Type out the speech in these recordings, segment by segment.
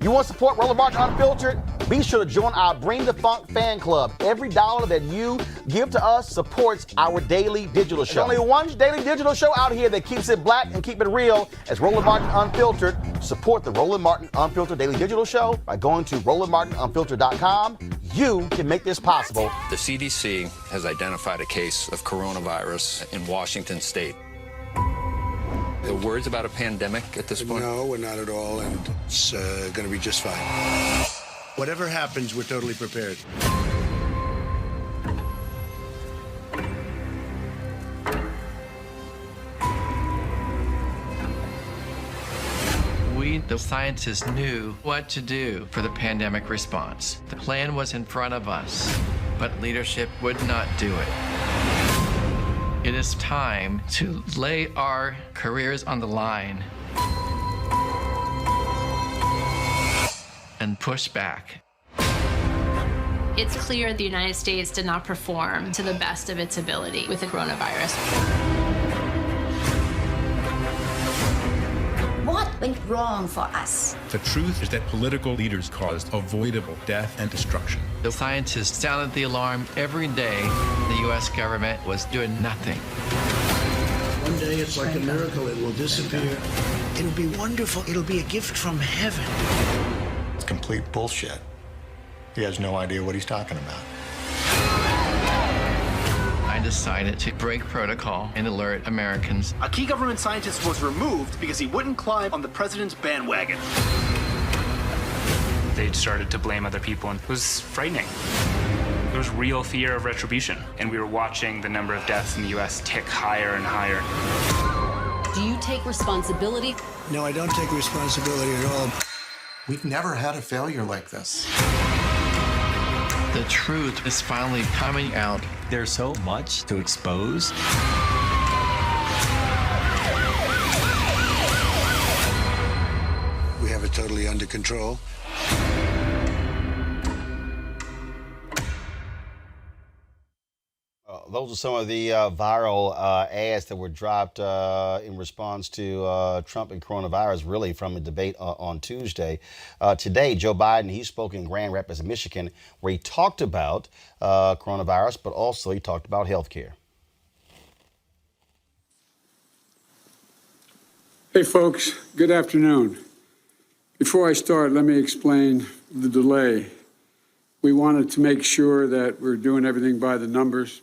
You want to support Roland Martin Unfiltered? Be sure to join our Bring the Funk fan club. Every dollar that you give to us supports our daily digital show. There's only one daily digital show out here that keeps it black and keep it real. It's Roland Martin Unfiltered. Support the Roland Martin Unfiltered daily digital show by going to RolandMartinUnfiltered.com. You can make this possible. The CDC has identified a case of coronavirus in Washington state. The words about a pandemic at this point? No, we're not at all, and it's going to be just fine. Whatever happens, we're totally prepared. We, the scientists, knew what to do for the pandemic response. The plan was in front of us, but leadership would not do it. It is time to lay our careers on the line and push back. It's clear the United States did not perform to the best of its ability with the coronavirus. What went wrong for us? The truth is that political leaders caused avoidable death and destruction. The scientists sounded the alarm every day. The U.S. government was doing nothing. One day it's like a miracle, it will disappear. It'll be wonderful, it'll be a gift from heaven. It's complete bullshit. He has no idea what he's talking about. I decided to break protocol and alert Americans. A key government scientist was removed because he wouldn't climb on the president's bandwagon. They'd started to blame other people, and it was frightening. There was real fear of retribution, and we were watching the number of deaths in the U.S. tick higher and higher. Do you take responsibility? No, I don't take responsibility at all. We've never had a failure like this. The truth is finally coming out. There's so much to expose. We have it totally under control. Those are some of the viral ads that were dropped in response to Trump and coronavirus, really from a debate on Tuesday. Today, Joe Biden, he spoke in Grand Rapids, Michigan, where he talked about coronavirus, but also he talked about health care. Hey, folks. Good afternoon. Before I start, let me explain the delay. We wanted to make sure that we're doing everything by the numbers.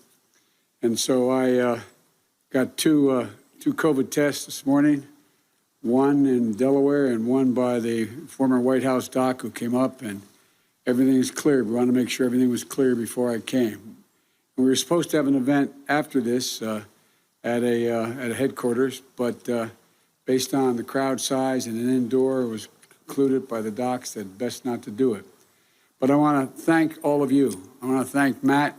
And so I got two COVID tests this morning, one in Delaware and one by the former White House doc who came up, and everything is clear. We wanted to make sure everything was clear before I came. And we were supposed to have an event after this at a headquarters, but based on the crowd size and an indoor, it was concluded by the docs that best not to do it. But I want to thank all of you. I want to thank Matt.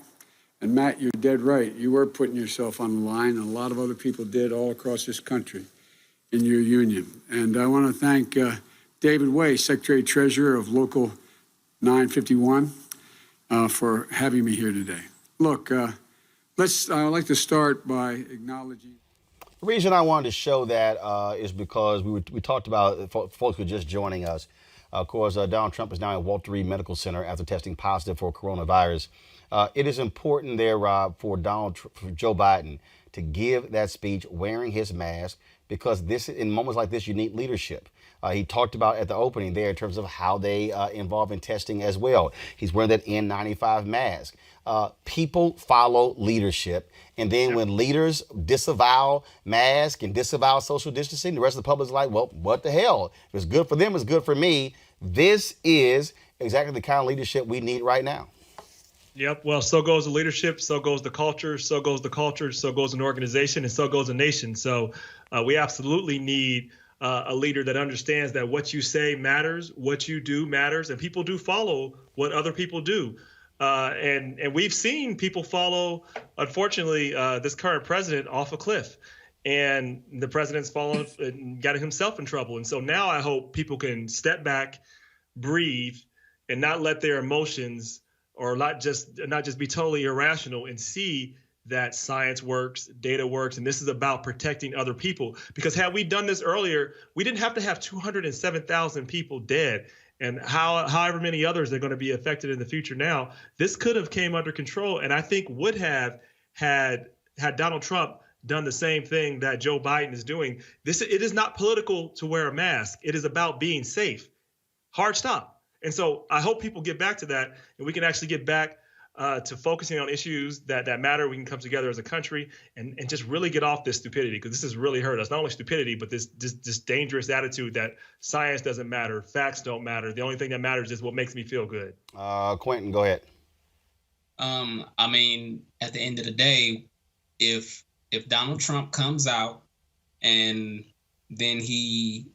And Matt, you're dead right. You were putting yourself on the line, and a lot of other people did all across this country in your union. And I want to thank David Way, Secretary Treasurer of Local 951, for having me here today. Look, I'd like to start by acknowledging. The reason I wanted to show that is because we talked about folks who are just joining us. Of course, Donald Trump is now at Walter Reed Medical Center after testing positive for coronavirus. It is important there, Rob, for Joe Biden to give that speech wearing his mask, because in moments like this, you need leadership. He talked about at the opening there in terms of how they involve in testing as well. He's wearing that N95 mask. People follow leadership. And then when leaders disavow masks and disavow social distancing, the rest of the public is like, well, what the hell? If it's good for them, it's good for me. This is exactly the kind of leadership we need right now. Yep. Well, so goes the leadership, so goes the culture, so goes an organization, and so goes a nation. So we absolutely need a leader that understands that what you say matters, what you do matters, and people do follow what other people do. And we've seen people follow, unfortunately, this current president off a cliff. And the president's fallen and got himself in trouble. And so now I hope people can step back, breathe, and not let their emotions or not just be totally irrational, and see that science works, data works, and this is about protecting other people. Because had we done this earlier, we didn't have to have 207,000 people dead, and however many others are going to be affected in the future now. This could have came under control, and I think would have had Donald Trump done the same thing that Joe Biden is doing. It is not political to wear a mask. It is about being safe. Hard stop. And so I hope people get back to that, and we can actually get back to focusing on issues that matter. We can come together as a country and just really get off this stupidity, because this has really hurt us. Not only stupidity, but this dangerous attitude that science doesn't matter, facts don't matter. The only thing that matters is what makes me feel good. Quentin, go ahead. I mean, at the end of the day, if Donald Trump comes out and then he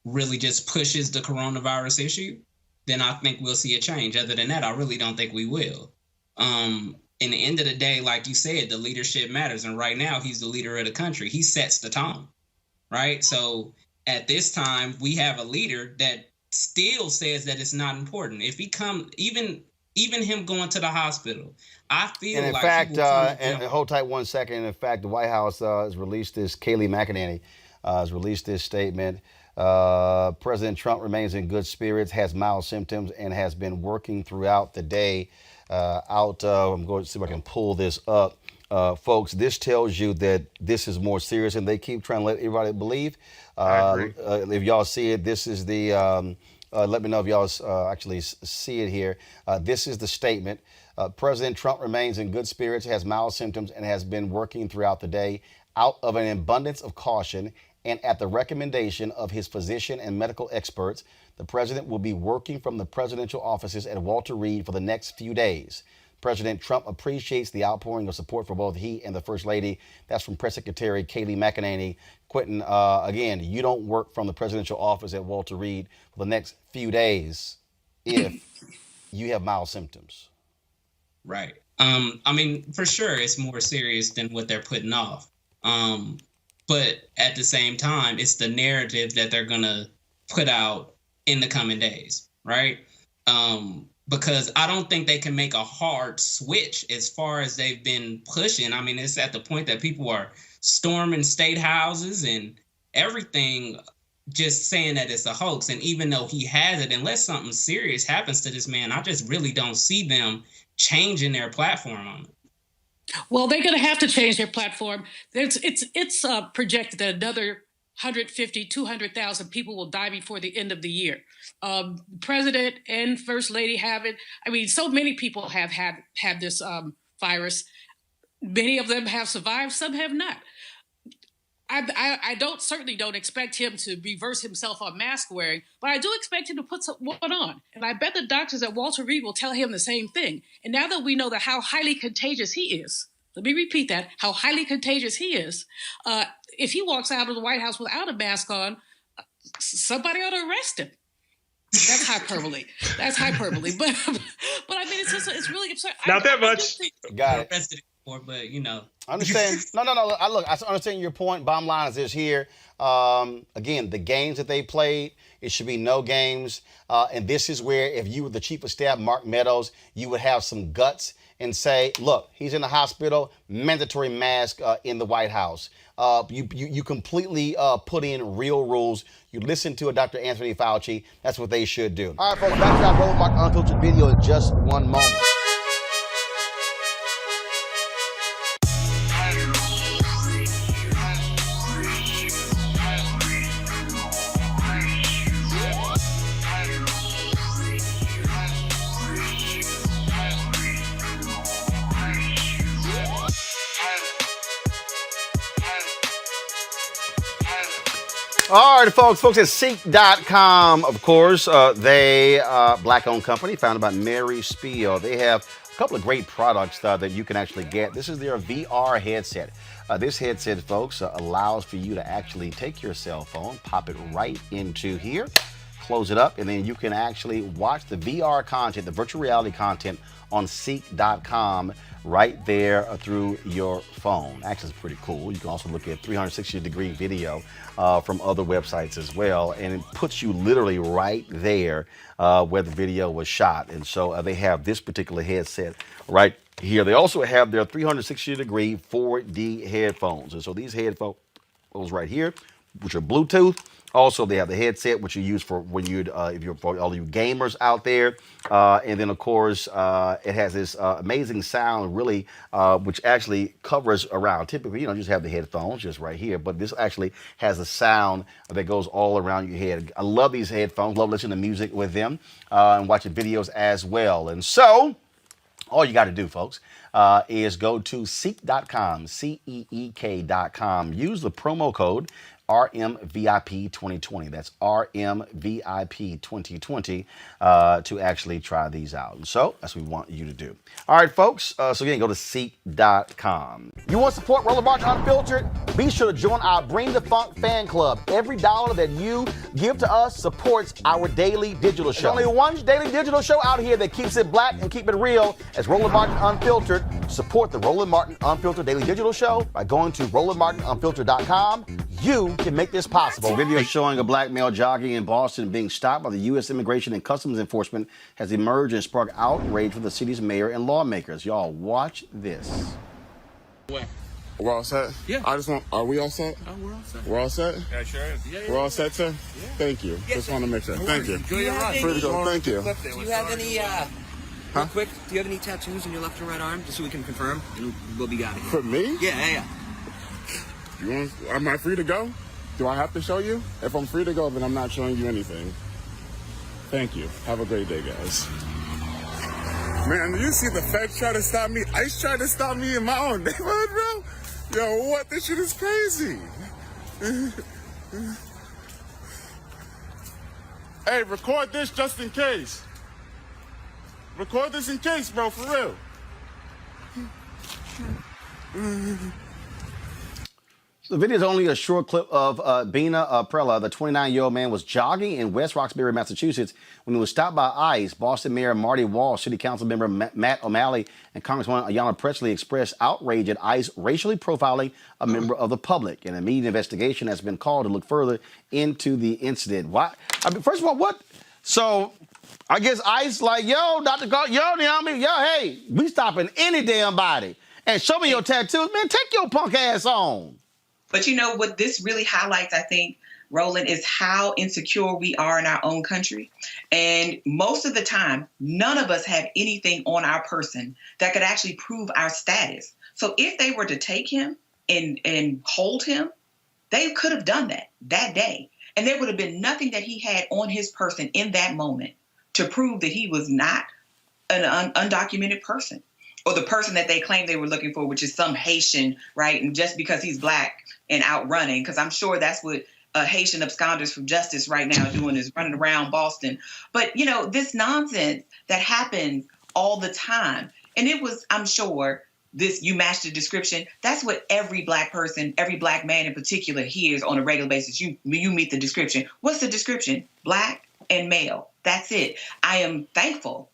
really just pushes the coronavirus issue, then I think we'll see a change. Other than that, I really don't think we will. In the end of the day, like you said, the leadership matters. And right now, he's the leader of the country. He sets the tone, right? So at this time, we have a leader that still says that it's not important. If he even him going to the hospital, I feel like... And in fact, and hold tight 1 second. In fact, the White House has released this, Kayleigh McEnany has released this statement. President Trump remains in good spirits, has mild symptoms, and has been working throughout the day. I'm going to see if I can pull this up. Folks, this tells you that this is more serious, and they keep trying to let everybody believe. If y'all see it, this is the, let me know if y'all actually see it here. This is the statement. President Trump remains in good spirits, has mild symptoms, and has been working throughout the day out of an abundance of caution. And at the recommendation of his physician and medical experts, the president will be working from the presidential offices at Walter Reed for the next few days. President Trump appreciates the outpouring of support for both he and the First Lady. That's from Press Secretary Kayleigh McEnany. Quentin, again, you don't work from the presidential office at Walter Reed for the next few days if you have mild symptoms. Right. I mean, for sure, it's more serious than what they're putting off. But at the same time, it's the narrative that they're going to put out in the coming days, right? Because I don't think they can make a hard switch as far as they've been pushing. I mean, it's at the point that people are storming state houses and everything, just saying that it's a hoax. And even though he has it, unless something serious happens to this man, I just really don't see them changing their platform on it. Well, they're going to have to change their platform. It's projected that another 150, 200,000 people will die before the end of the year. President and First Lady have it. I mean, so many people have had this virus. Many of them have survived. Some have not. I certainly don't expect him to reverse himself on mask wearing, but I do expect him to put one on. And I bet the doctors at Walter Reed will tell him the same thing. And now that we know that how highly contagious he is, let me repeat that, how highly contagious he is, if he walks out of the White House without a mask on, somebody ought to arrest him. That's hyperbole. But I mean, it's really absurd. Not that much. Got it. but you know. I understand. No. Look, I understand your point. Bottom line is this here. Again, the games that they played, it should be no games. And this is where, if you were the chief of staff, Mark Meadows, you would have some guts and say, look, he's in the hospital, mandatory mask in the White House. You completely put in real rules. You listen to Dr. Anthony Fauci. That's what they should do. All right, folks, back to our Roland Martin Unfiltered video in just one moment. All right, folks at Seek.com, of course, they black-owned company founded by Mary Spiel. They have a couple of great products that you can actually get. This is their VR headset. This headset, folks, allows for you to actually take your cell phone, pop it right into here, close it up, and then you can actually watch the VR content, the virtual reality content on Seek.com right there through your phone. Actually, it's pretty cool. You can also look at 360-degree video from other websites as well, and it puts you literally right there where the video was shot. And so they have this particular headset right here. They also have their 360-degree 4D headphones. And so these headphones right here, which are Bluetooth. Also, they have the headset, which you use for when you, if you're for all you gamers out there. And then, of course, it has this amazing sound, really, which actually covers around. Typically, you just have the headphones just right here, but this actually has a sound that goes all around your head. I love these headphones. Love listening to music with them and watching videos as well. And so, all you got to do, folks, is go to Seek.com, Seek.com. Use the promo code RMVIP2020. That's RMVIP2020 to actually try these out. And so that's what we want you to do. All right, folks. So again, go to Seek.com. You want to support Roland Martin Unfiltered? Be sure to join our Bring the Funk fan club. Every dollar that you give to us supports our daily digital show. There's only one daily digital show out here that keeps it black and keep it real. As Roland Martin Unfiltered. Support the Roland Martin Unfiltered daily digital show by going to RolandMartinUnfiltered.com. You can make this possible. A video showing a black male jogging in Boston being stopped by the U.S. Immigration and Customs Enforcement has emerged and sparked outrage for the city's mayor and lawmakers. Y'all, watch this. We're all set? Yeah. Are we all set? Oh, we're all set. We're all set? Yeah, sure is. Yeah, we're all set, sir? Yeah. Thank you. Yeah, Just want to make sure. Thank you. Enjoy your run. Free to go. Thank you. Do you have any, real quick, do you have any tattoos on your left or right arm? Just so we can confirm, and we'll be out of here. For me? Yeah. Am I free to go? Do I have to show you? If I'm free to go, then I'm not showing you anything. Thank you. Have a great day, guys. Man, you see the feds try to stop me? ICE tried to stop me in my own neighborhood, bro? Yo, what? This shit is crazy. Hey, record this just in case. Record this in case, bro, for real. So the video is only a short clip of Bina Prella. The 29-year-old man was jogging in West Roxbury, Massachusetts, when he was stopped by ICE. Boston Mayor Marty Walsh, City Council member Matt O'Malley, and Congresswoman Ayanna Pressley expressed outrage at ICE racially profiling a member of the public. An immediate investigation has been called to look further into the incident. Why? I mean, first of all, what? So I guess ICE like, yo, Dr. Hey, we stopping any damn body. And show me your tattoos. Man, take your punk ass on. But you know what this really highlights, I think, Roland, is how insecure we are in our own country. And most of the time, none of us have anything on our person that could actually prove our status. So if they were to take him and hold him, they could have done that day. And there would have been nothing that he had on his person in that moment to prove that he was not an undocumented person, or the person that they claimed they were looking for, which is some Haitian, right? And just because he's black and out running, because I'm sure that's what Haitian absconders for justice right now doing, is running around Boston. But, you know, this nonsense that happens all the time. And it was, I'm sure, you match the description. That's what every black person, every black man in particular hears on a regular basis. You meet the description. What's the description? Black and male. That's it. I am thankful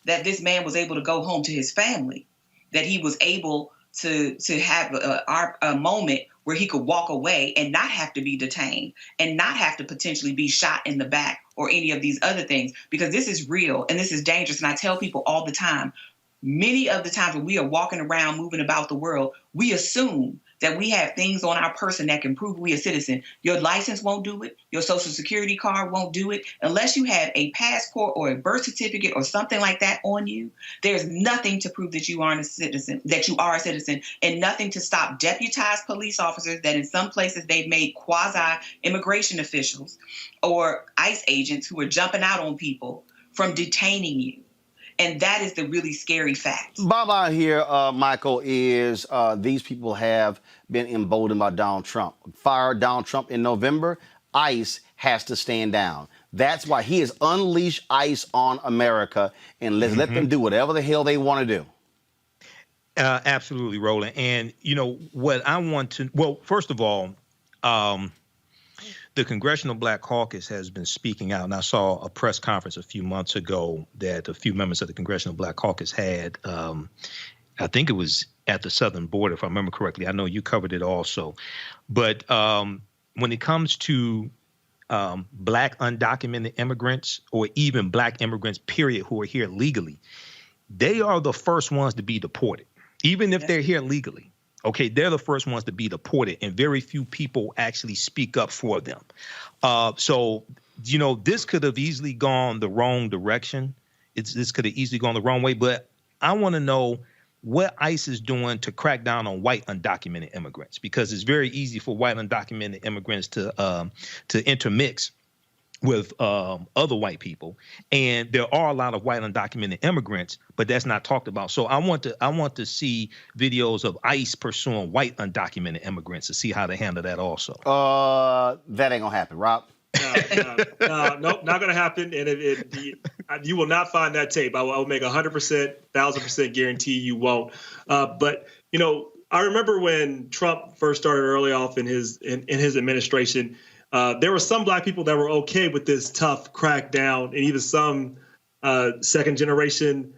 that this man was able to go home to his family, that he was able to have a moment where he could walk away and not have to be detained and not have to potentially be shot in the back or any of these other things, because this is real and this is dangerous. And I tell people all the time, many of the times when we are walking around, moving about the world, we assume that we have things on our person that can prove we a citizen. Your license won't do it. Your social security card won't do it. Unless you have a passport or a birth certificate or something like that on you, there's nothing to prove that you aren't a citizen, and nothing to stop deputized police officers that in some places they've made quasi-immigration officials or ICE agents who are jumping out on people from detaining you. And that is the really scary fact. Bottom line here, Michael, is these people have been emboldened by Donald Trump. Fired Donald Trump in November, ICE has to stand down. That's why he has unleashed ICE on America, and let them do whatever the hell they want to do. Absolutely, Roland. And, you know, what I want to, well, first of all, the Congressional Black Caucus has been speaking out, and I saw a press conference a few months ago that a few members of the Congressional Black Caucus had. I think it was at the southern border, if I remember correctly. I know you covered it also. But when it comes to Black undocumented immigrants, or even Black immigrants, period, who are here legally, they are the first ones to be deported, even if they're here legally. Okay, they're the first ones to be deported, and very few people actually speak up for them. So, you know, this could have easily gone the wrong direction. This could have easily gone the wrong way, but I want to know what ICE is doing to crack down on white undocumented immigrants, because it's very easy for white undocumented immigrants to intermix with other white people, and there are a lot of white undocumented immigrants, but that's not talked about. So I want to see videos of ICE pursuing white undocumented immigrants to see how they handle that also. That ain't gonna happen, Rob. Nope, not gonna happen. And you will not find that tape. I will make 100%, 1,000% guarantee you won't. But you know, I remember when Trump first started early off in his administration. There were some Black people that were okay with this tough crackdown, and even some second generation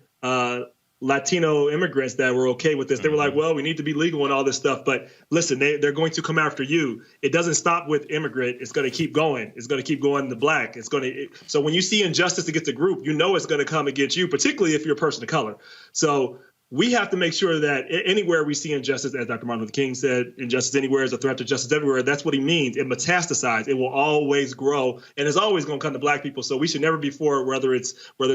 Latino immigrants that were okay with this. They were like, well, we need to be legal and all this stuff. But listen, they're going to come after you. It doesn't stop with immigrant. It's going to keep going. It's going to keep going to Black. So when you see injustice against a group, you know it's going to come against you, particularly if you're a person of color. So we have to make sure that anywhere we see injustice, as Dr. Martin Luther King said, injustice anywhere is a threat to justice everywhere. That's what he means. It metastasizes. It will always grow, and it's always going to come to Black people. So we should never be for it, whether it's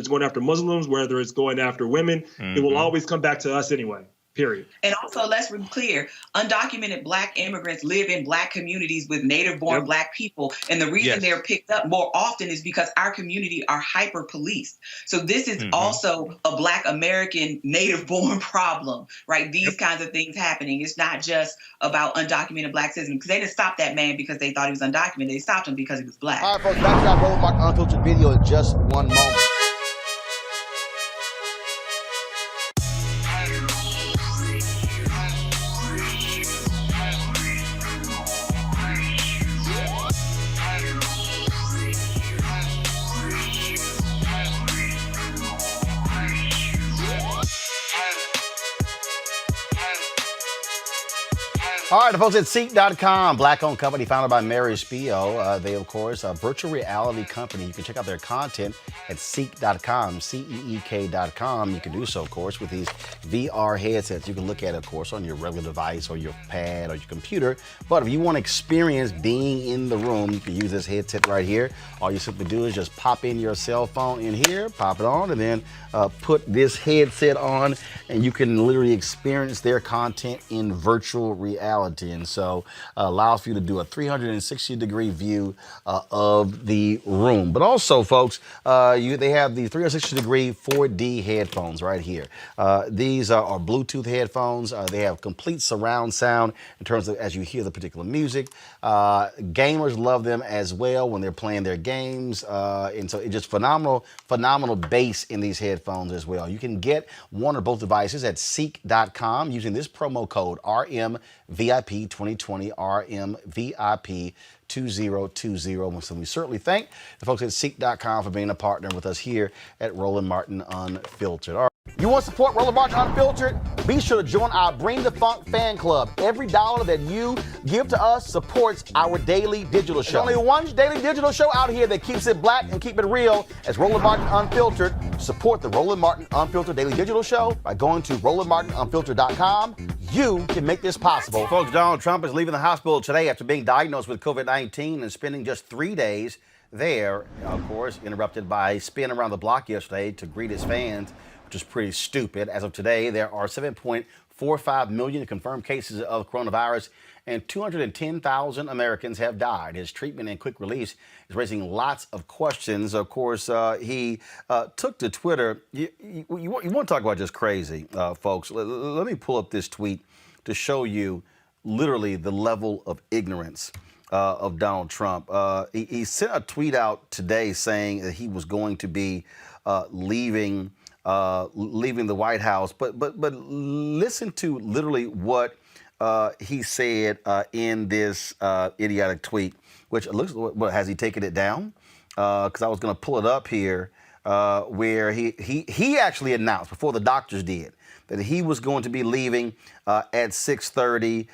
going after Muslims, whether it's going after women. It will always come back to us anyway. Period. And also, let's be clear, undocumented Black immigrants live in Black communities with native-born Black people. And the reason they're picked up more often is because our community are hyper-policed. So this is also a Black American native-born problem, right? These kinds of things happening. It's not just about undocumented Black citizens, because they didn't stop that man because they thought he was undocumented. They stopped him because he was Black. All right, folks, back to our Roland Martin Unfiltered video in just one moment. All right, the folks at Seek.com, Black-owned company founded by Mary Spio. They, of course, a virtual reality company. You can check out their content at Seek.com, CEEK.com. You can do so, of course, with these VR headsets. You can look at it, of course, on your regular device or your pad or your computer. But if you want to experience being in the room, you can use this headset right here. All you simply do is just pop in your cell phone in here, pop it on, and then put this headset on, and you can literally experience their content in virtual reality. And so allows for you to do a 360-degree view of the room. But also, folks, they have the 360-degree 4D headphones right here. These are Bluetooth headphones. They have complete surround sound in terms of as you hear the particular music. Gamers love them as well when they're playing their games. And so it's just phenomenal bass in these headphones as well. You can get one or both devices at Seek.com using this promo code RMVIP. VIP 2020 RMVIP 2020. So we certainly thank the folks at Seek.com for being a partner with us here at Roland Martin Unfiltered. All right. You want to support Roland Martin Unfiltered? Be sure to join our Bring the Funk fan club. Every dollar that you give to us supports our daily digital show. There's only one daily digital show out here that keeps it black and keep it real as Roland Martin Unfiltered. Support the Roland Martin Unfiltered daily digital show by going to RolandMartinUnfiltered.com. You can make this possible. Folks, Donald Trump is leaving the hospital today after being diagnosed with COVID-19 and spending just 3 days there. Of course, interrupted by a spin around the block yesterday to greet his fans, which is pretty stupid. As of today, there are 7.45 million confirmed cases of coronavirus and 210,000 Americans have died. His treatment and quick release is raising lots of questions. Of course, he took to Twitter. You want to talk about just crazy, folks. Let me pull up this tweet to show you literally the level of ignorance of Donald Trump. He sent a tweet out today saying that he was going to be leaving the White House. But listen to literally what he said in this idiotic tweet, which looks, what, has he taken it down? Because I was going to pull it up here, where he actually announced before the doctors did that he was going to be leaving at 6:30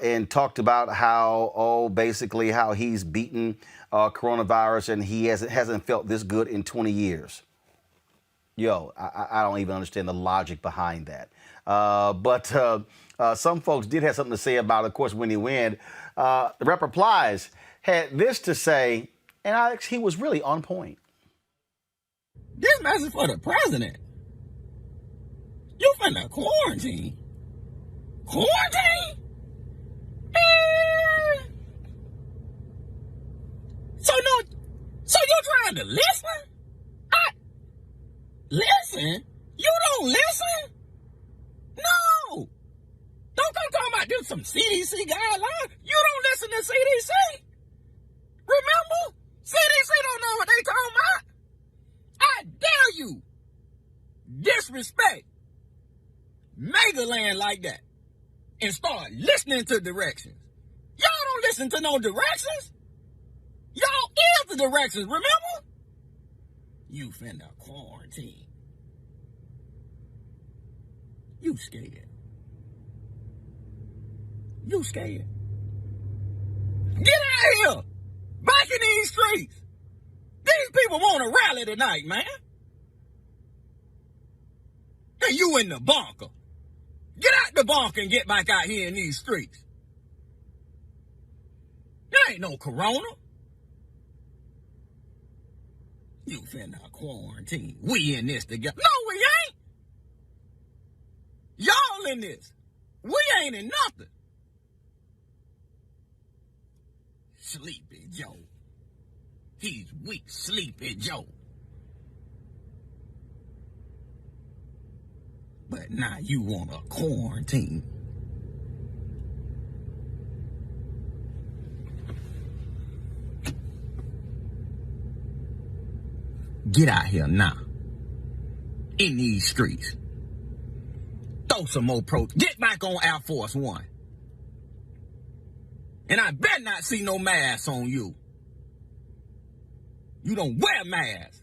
and talked about how, basically how he's beaten coronavirus and he hasn't felt this good in 20 years. Yo, I don't even understand the logic behind that. But some folks did have something to say about it. Of course, when he went, the Rep. Replies had this to say, and Alex, he was really on point. This message for the president. You finna quarantine. Quarantine? So you're trying to listen? Listen? You don't listen? No. Don't come talking about this some CDC guidelines. You don't listen to CDC. Remember? CDC don't know what they talking about. I dare you disrespect Megaland like that and start listening to directions. Y'all don't listen to no directions. Y'all is the directions, remember? You finna quarantine. You scared. You scared. Get out of here. Back in these streets. These people want to rally tonight, man. And you in the bunker. Get out the bunker and get back out here in these streets. There ain't no corona. You finna quarantine. We in this together. No, we ain't. Y'all in this. We ain't in nothing. Sleepy Joe. He's weak, Sleepy Joe. But now you want to quarantine. Get out here now. In these streets. Throw some more Get back on Air Force One. And I better not see no masks on you. You don't wear masks.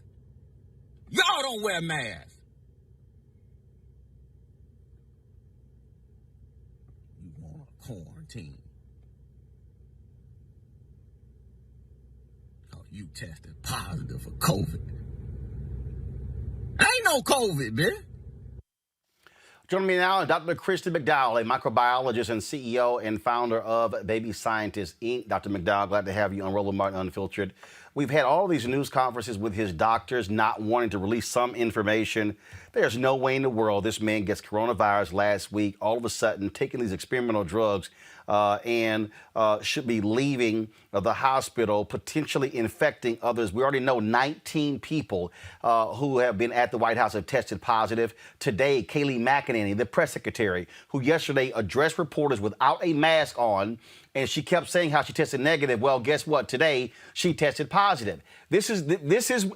Y'all don't wear masks. You want to quarantine. Oh, you tested positive for COVID. Ain't no COVID, bitch. Joining me now is Dr. Christy McDowell, a microbiologist and CEO and founder of Baby Scientists, Inc. Dr. McDowell, glad to have you on Roland Martin Unfiltered. We've had all these news conferences with his doctors not wanting to release some information. There's no way in the world this man gets coronavirus last week, all of a sudden taking these experimental drugs and should be leaving the hospital, potentially infecting others. We already know 19 people who have been at the White House have tested positive. Today, Kayleigh McEnany, the press secretary, who yesterday addressed reporters without a mask on, and she kept saying how she tested negative. Well, guess what? Today, she tested positive. This is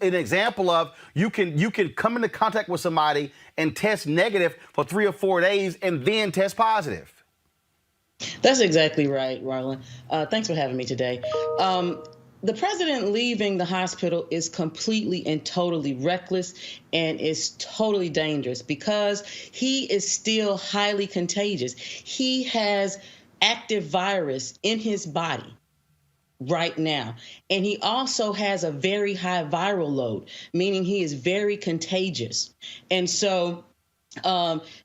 an example of you can come into contact with somebody and test negative for 3 or 4 days and then test positive. That's exactly right, Marlon. Thanks for having me today. The president leaving the hospital is completely and totally reckless and is totally dangerous because he is still highly contagious. He has active virus in his body right now. And he also has a very high viral load, meaning he is very contagious. And so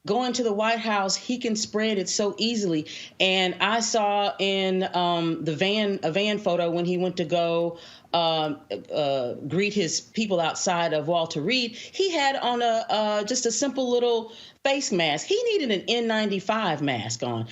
going to the White House, he can spread it so easily. And I saw in a van photo when he went to go greet his people outside of Walter Reed, he had on just a simple little face mask. He needed an N95 mask on,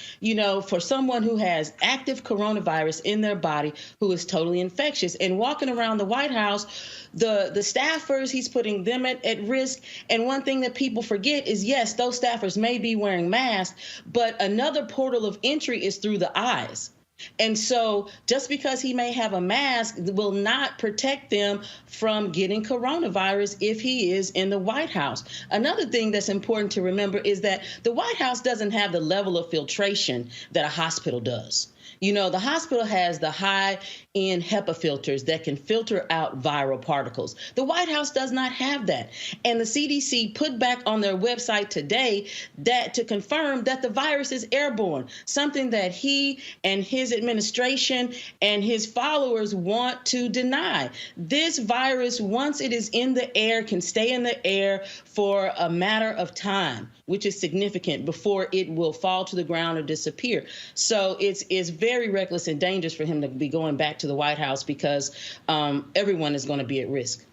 for someone who has active coronavirus in their body, who is totally infectious. And walking around the White House, the staffers, he's putting them at risk. And one thing that people forget is, yes, those staffers may be wearing masks, but another portal of entry is through the eyes. And so just because he may have a mask will not protect them from getting coronavirus if he is in the White House. Another thing that's important to remember is that the White House doesn't have the level of filtration that a hospital does. The hospital has the high-end HEPA filters that can filter out viral particles. The White House does not have that. And the CDC put back on their website today that to confirm that the virus is airborne, something that he and his administration and his followers want to deny. This virus, once it is in the air, can stay in the air for a matter of time, which is significant, before it will fall to the ground or disappear. So it's very reckless and dangerous for him to be going back to the White House because everyone is going to be at risk.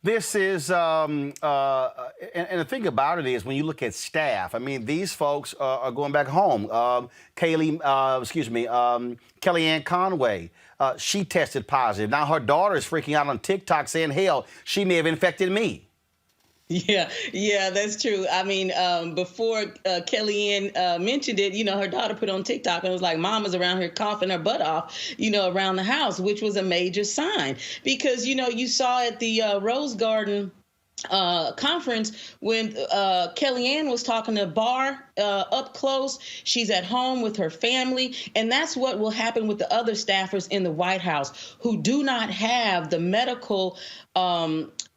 This is, and the thing about it is, when you look at staff, I mean, these folks are going back home. Kellyanne Conway, she tested positive. Now her daughter is freaking out on TikTok saying, hell, she may have infected me. Yeah, that's true. I mean, before Kellyanne mentioned it, her daughter put on TikTok and was like, Mama's around here coughing her butt off, around the house, which was a major sign because, you saw at the Rose Garden conference when Kellyanne was talking to Barr up close. She's at home with her family. And that's what will happen with the other staffers in the White House who do not have the medical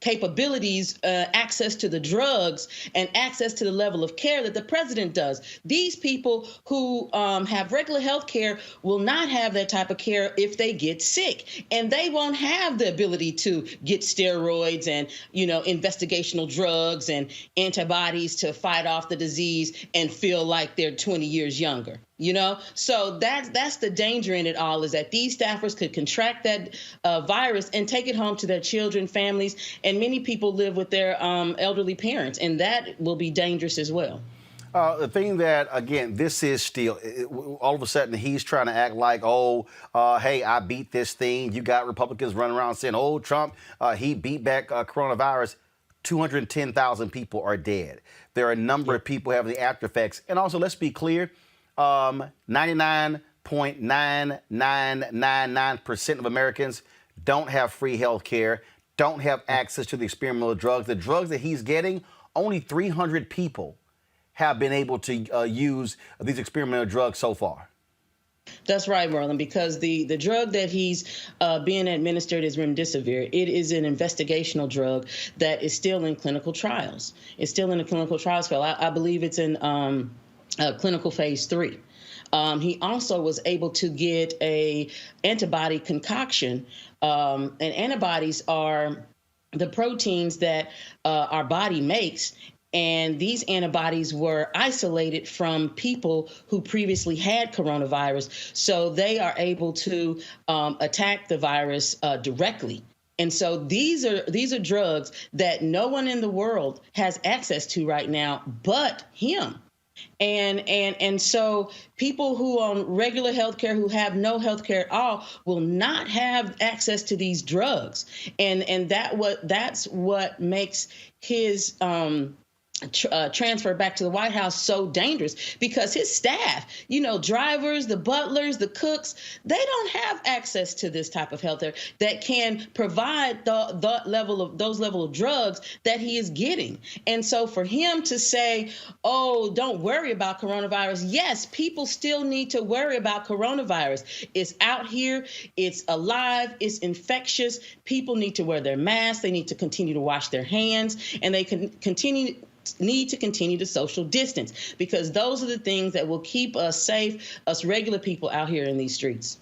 capabilities, access to the drugs, and access to the level of care that the president does. These people who have regular health care will not have that type of care if they get sick. And they won't have the ability to get steroids and, investigational drugs and antibodies to fight off the disease and feel like they're 20 years younger. So that's the danger in it all, is that these staffers could contract that virus and take it home to their children, families, and many people live with their elderly parents, and that will be dangerous as well. The thing that, again, this is still, all of a sudden he's trying to act like, hey, I beat this thing. You got Republicans running around saying, Trump, he beat back coronavirus. 210,000 people are dead. There are a number of people having the after effects. And also, let's be clear, 99.9999% of Americans don't have free health care, don't have access to the experimental drugs. The drugs that he's getting, only 300 people have been able to use these experimental drugs so far. That's right, Marlon, because the drug that he's being administered is remdesivir. It is an investigational drug that is still in clinical trials. It's still in the clinical trials. I believe it's in clinical phase 3. He also was able to get a antibody concoction, and antibodies are the proteins that our body makes. And these antibodies were isolated from people who previously had coronavirus. So they are able to attack the virus directly. And so these are drugs that no one in the world has access to right now but him. And so people who on regular health care, who have no health care at all, will not have access to these drugs. And that's what makes his transfer back to the White House so dangerous because his staff, drivers, the butlers, the cooks, they don't have access to this type of healthcare that can provide those level of drugs that he is getting. And so for him to say, oh, don't worry about coronavirus. Yes, people still need to worry about coronavirus. It's out here. It's alive. It's infectious. People need to wear their masks. They need to continue to wash their hands, and they can need to continue to social distance, because those are the things that will keep us safe, us regular people out here in these streets.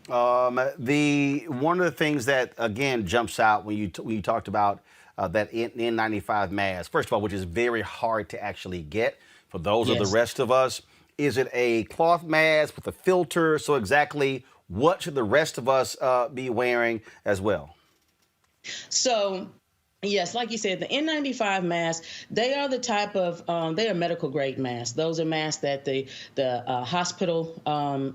One of the things that again jumps out when you talked about that N95 mask, first of all, which is very hard to actually get for those of the rest of us, is it a cloth mask with a filter? So exactly what should the rest of us be wearing as well? So, yes, like you said, the N95 masks, they are the type of, they are medical grade masks. Those are masks that the hospital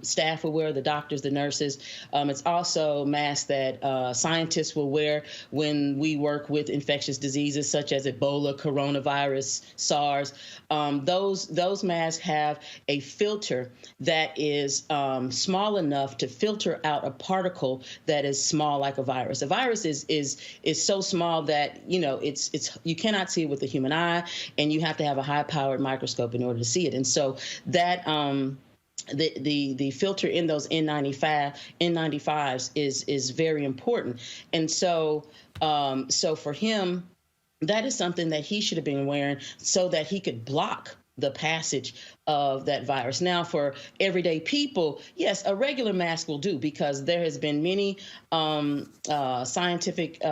staff will wear, the doctors, the nurses. It's also masks that scientists will wear when we work with infectious diseases such as Ebola, coronavirus, SARS. Those masks have a filter that is small enough to filter out a particle that is small like a virus. A virus is so small that it's you cannot see it with the human eye, and you have to have a high-powered microscope in order to see it. And so that the filter in those N95s is very important. And so for him, that is something that he should have been wearing so that he could block the passage of that virus. Now, for everyday people, yes, a regular mask will do, because there has been many scientific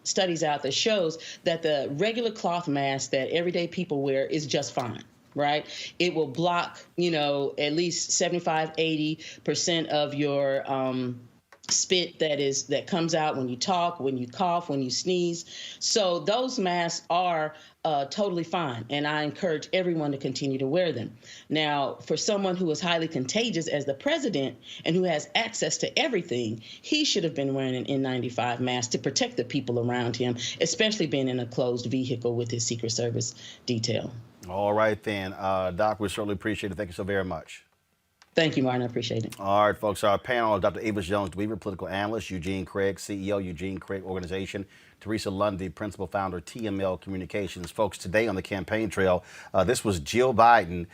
studies out that shows that the regular cloth mask that everyday people wear is just fine. Right? It will block, at least 75-80% of your spit that comes out when you talk, when you cough, when you sneeze. So those masks are totally fine, and I encourage everyone to continue to wear them. Now, for someone who is highly contagious as the president and who has access to everything, he should have been wearing an N95 mask to protect the people around him, especially being in a closed vehicle with his Secret Service detail. All right, then. Doc, we certainly appreciate it. Thank you so very much. Thank you, Martin. I appreciate it. All right, folks. Our panel, Dr. Avis Jones-Dweaver, political analyst, Eugene Craig, CEO, Eugene Craig Organization, Teresa Lundy, principal founder, TML Communications. Folks, today on the campaign trail, this was Jill Biden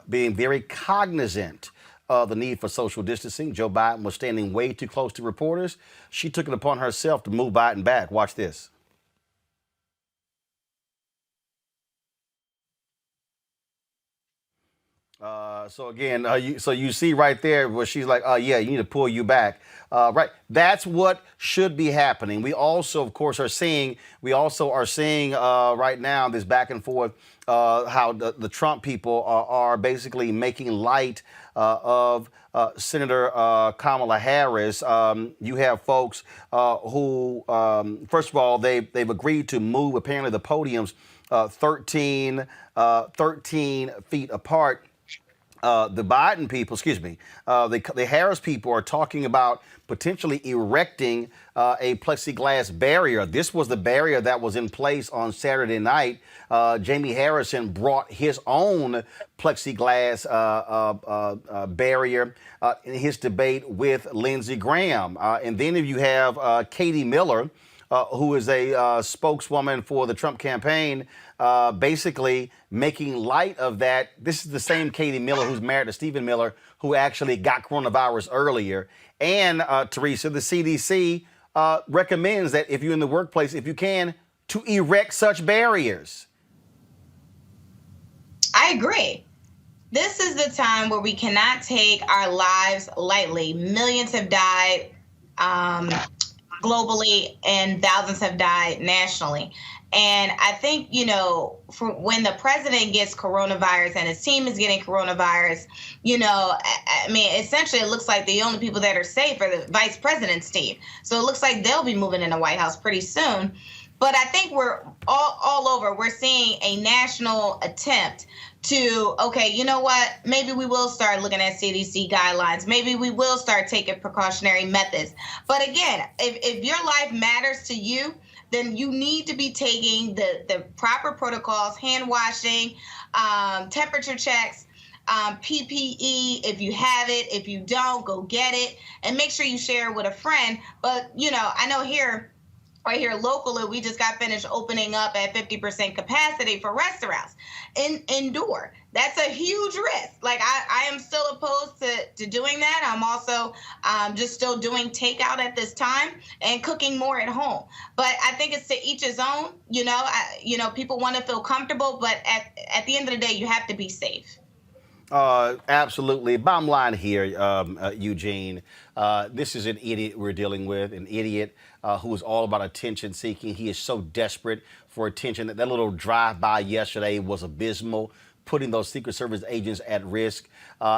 being very cognizant of the need for social distancing. Joe Biden was standing way too close to reporters. She took it upon herself to move Biden back. Watch this. So again, you see right there where she's like, yeah, you need to pull you back. Right. That's what should be happening. We also, of course, are seeing right now this back and forth, how the Trump people are basically making light of Senator Kamala Harris. You have folks who, first of all, they've agreed to move apparently the podiums 13 feet apart. The Biden people, the Harris people are talking about potentially erecting a plexiglass barrier. This was the barrier that was in place on Saturday night. Jamie Harrison brought his own plexiglass barrier in his debate with Lindsey Graham. And then if you have Katie Miller, who is a spokeswoman for the Trump campaign, basically making light of that. This is the same Katie Miller who's married to Stephen Miller, who actually got coronavirus earlier. And Teresa, the CDC recommends that if you're in the workplace, if you can, to erect such barriers. I agree. This is the time where we cannot take our lives lightly. Millions have died globally, and thousands have died nationally. And I think, for when the president gets coronavirus and his team is getting coronavirus, essentially it looks like the only people that are safe are the vice president's team. So it looks like they'll be moving in the White House pretty soon. But I think we're all over. We're seeing a national attempt to, okay, you know what? Maybe we will start looking at CDC guidelines. Maybe we will start taking precautionary methods. But again, if your life matters to you, then you need to be taking the proper protocols, hand washing, temperature checks, PPE, if you have it. If you don't, go get it, and make sure you share it with a friend. But, I know right here locally, we just got finished opening up at 50% capacity for restaurants indoor. That's a huge risk. Like, I am still opposed to doing that. I'm also just still doing takeout at this time and cooking more at home. But I think it's to each his own. People want to feel comfortable, but at the end of the day, you have to be safe. Absolutely. Bottom line here, Eugene, this is an idiot we're dealing with, an idiot who is all about attention seeking. He is so desperate for attention. That little drive-by yesterday was abysmal, putting those Secret Service agents at risk.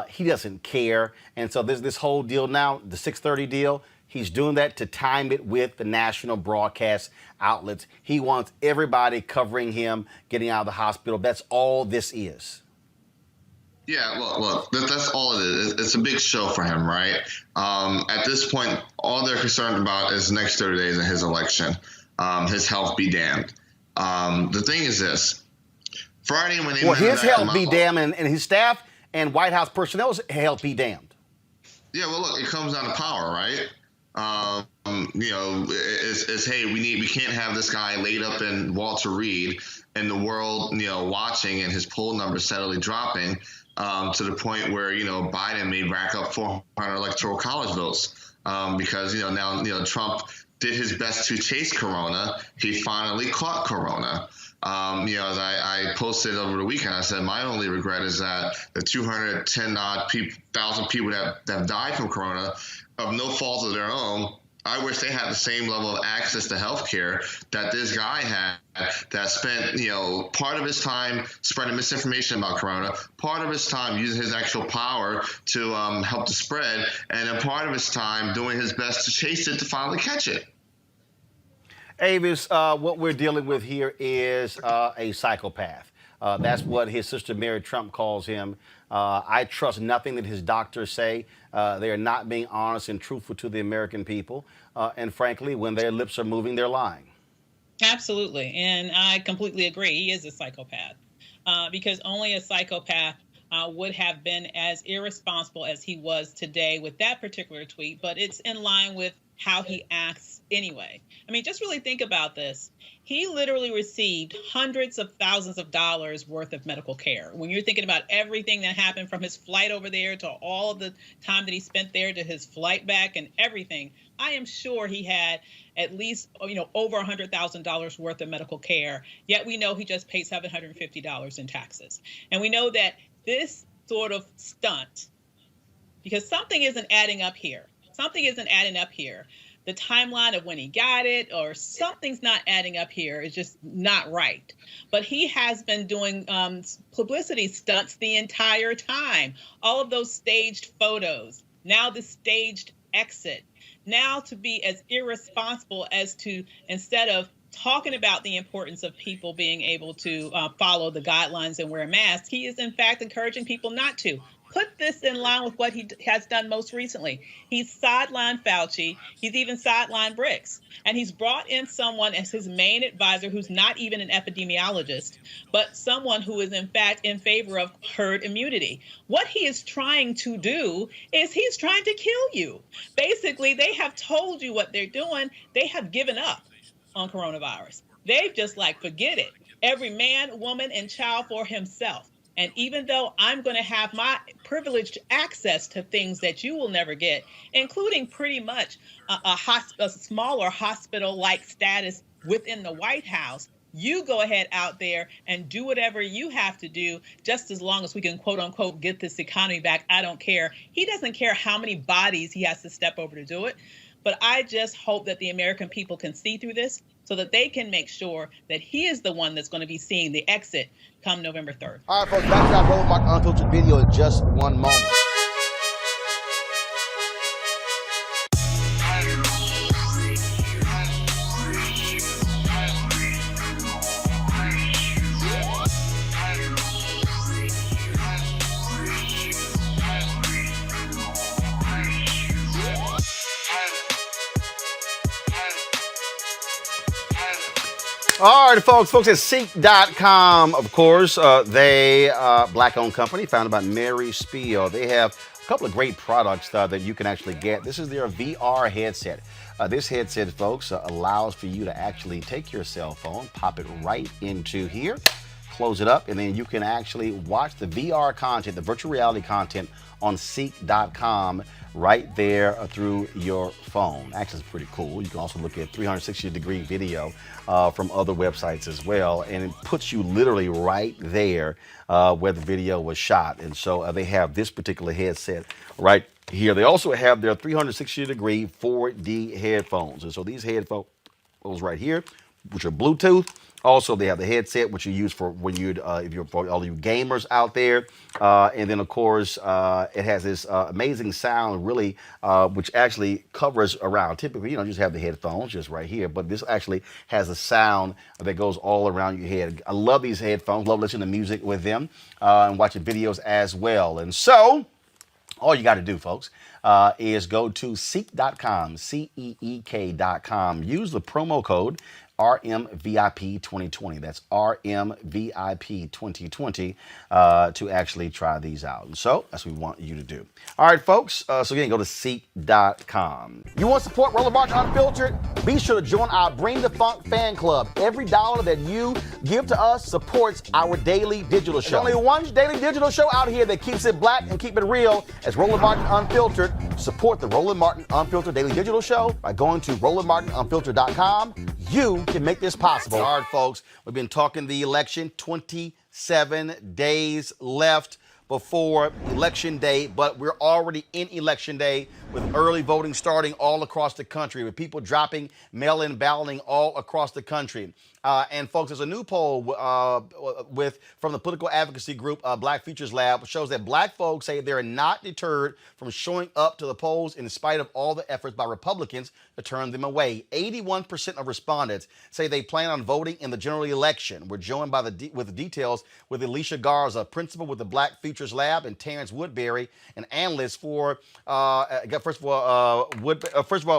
He doesn't care. And so there's this whole deal now, the 6:30 deal. He's doing that to time it with the national broadcast outlets. He wants everybody covering him, getting out of the hospital. That's all this is. Yeah, look, that's all it is. It's a big show for him, right? At this point, all they're concerned about is the next 30 days of his election. His health be damned. The thing is this. Friday, when they his health be damned, and his staff and White House personnel's health be damned. Yeah, well, look, it comes down to power, right? It's hey, we can't have this guy laid up in Walter Reed and the world, watching and his poll numbers steadily dropping. To the point where, Biden may rack up 400 electoral college votes because, now, Trump did his best to chase Corona. He finally caught Corona. As I posted over the weekend, I said my only regret is that the 210,000 people that have died from Corona of no fault of their own, I wish they had the same level of access to health care that this guy had, that spent, part of his time spreading misinformation about Corona, part of his time using his actual power to help the spread, and then part of his time doing his best to chase it to finally catch it. Avis, what we're dealing with here is a psychopath. That's what his sister Mary Trump calls him. I trust nothing that his doctors say. They are not being honest and truthful to the American people. And frankly, when their lips are moving, they're lying. Absolutely. And I completely agree. He is a psychopath because only a psychopath would have been as irresponsible as he was today with that particular tweet. But it's in line with how he acts anyway. I mean, just really think about this. He literally received hundreds of thousands of dollars worth of medical care. When you're thinking about everything that happened from his flight over there to all of the time that he spent there to his flight back and everything, I am sure he had at least, over $100,000 worth of medical care. Yet we know he just paid $750 in taxes. And we know that this sort of stunt, because something isn't adding up here. Something isn't adding up here. The timeline of when he got it or something's not adding up here is just not right. But he has been doing publicity stunts the entire time. All of those staged photos, now the staged exit, now to be as irresponsible as to, instead of talking about the importance of people being able to follow the guidelines and wear masks, he is in fact encouraging people not to. Put this in line with what he has done most recently. He's sidelined Fauci. He's even sidelined Bricks. And he's brought in someone as his main advisor who's not even an epidemiologist, but someone who is in fact in favor of herd immunity. What he is trying to do is he's trying to kill you. Basically, they have told you what they're doing. They have given up on coronavirus. They've just forget it. Every man, woman, and child for himself. And even though I'm going to have my privileged access to things that you will never get, including pretty much a smaller hospital-like status within the White House, you go ahead out there and do whatever you have to do, just as long as we can, quote unquote, get this economy back. I don't care. He doesn't care how many bodies he has to step over to do it. But I just hope that the American people can see through this so that they can make sure that he is the one that's going to be seeing the exit come November 3rd. All right, folks, back to our Roland Martin Unfiltered video in just one moment. All right, folks at Seek.com, of course, they black-owned company founded by Mary Spiel. They have a couple of great products that you can actually get. This is their VR headset. This headset, folks, allows for you to actually take your cell phone, pop it right into here, close it up, and then you can actually watch the VR content, the virtual reality content on Seek.com right there through your phone. Actually, it's pretty cool. You can also look at 360-degree video from other websites as well, and it puts you literally right there where the video was shot. And so they have this particular headset right here. They also have their 360-degree 4D headphones. And so these headphones right here, which are Bluetooth. Also, they have the headset, which you use for when you, if you're for all you gamers out there. And then, of course, it has this amazing sound, really, which actually covers around. Typically, you just have the headphones just right here, but this actually has a sound that goes all around your head. I love these headphones. Love listening to music with them and watching videos as well. And so, all you got to do, folks, is go to Seek.com, Seek.com. Use the promo code RMVIP2020. That's RMVIP2020 to actually try these out. And so that's what we want you to do. All right, folks. So again, go to Seek.com. You want to support Roland Martin Unfiltered? Be sure to join our Bring the Funk fan club. Every dollar that you give to us supports our daily digital show. There's only one daily digital show out here that keeps it black and keep it real. As Roland Martin Unfiltered. Support the Roland Martin Unfiltered Daily Digital Show by going to RolandMartinUnfiltered.com. You can make this possible. All right, folks, we've been talking the election. 27 days left before Election Day, but we're already in Election Day with early voting starting all across the country, with people dropping mail-in balloting all across the country. And folks, there's a new poll from the political advocacy group Black Futures Lab, which shows that black folks say they're not deterred from showing up to the polls in spite of all the efforts by Republicans to turn them away. 81% of respondents say they plan on voting in the general election. We're joined by with the details with Alicia Garza, principal with the Black Futures Lab, and Terrence Woodbury, an analyst for. First of all,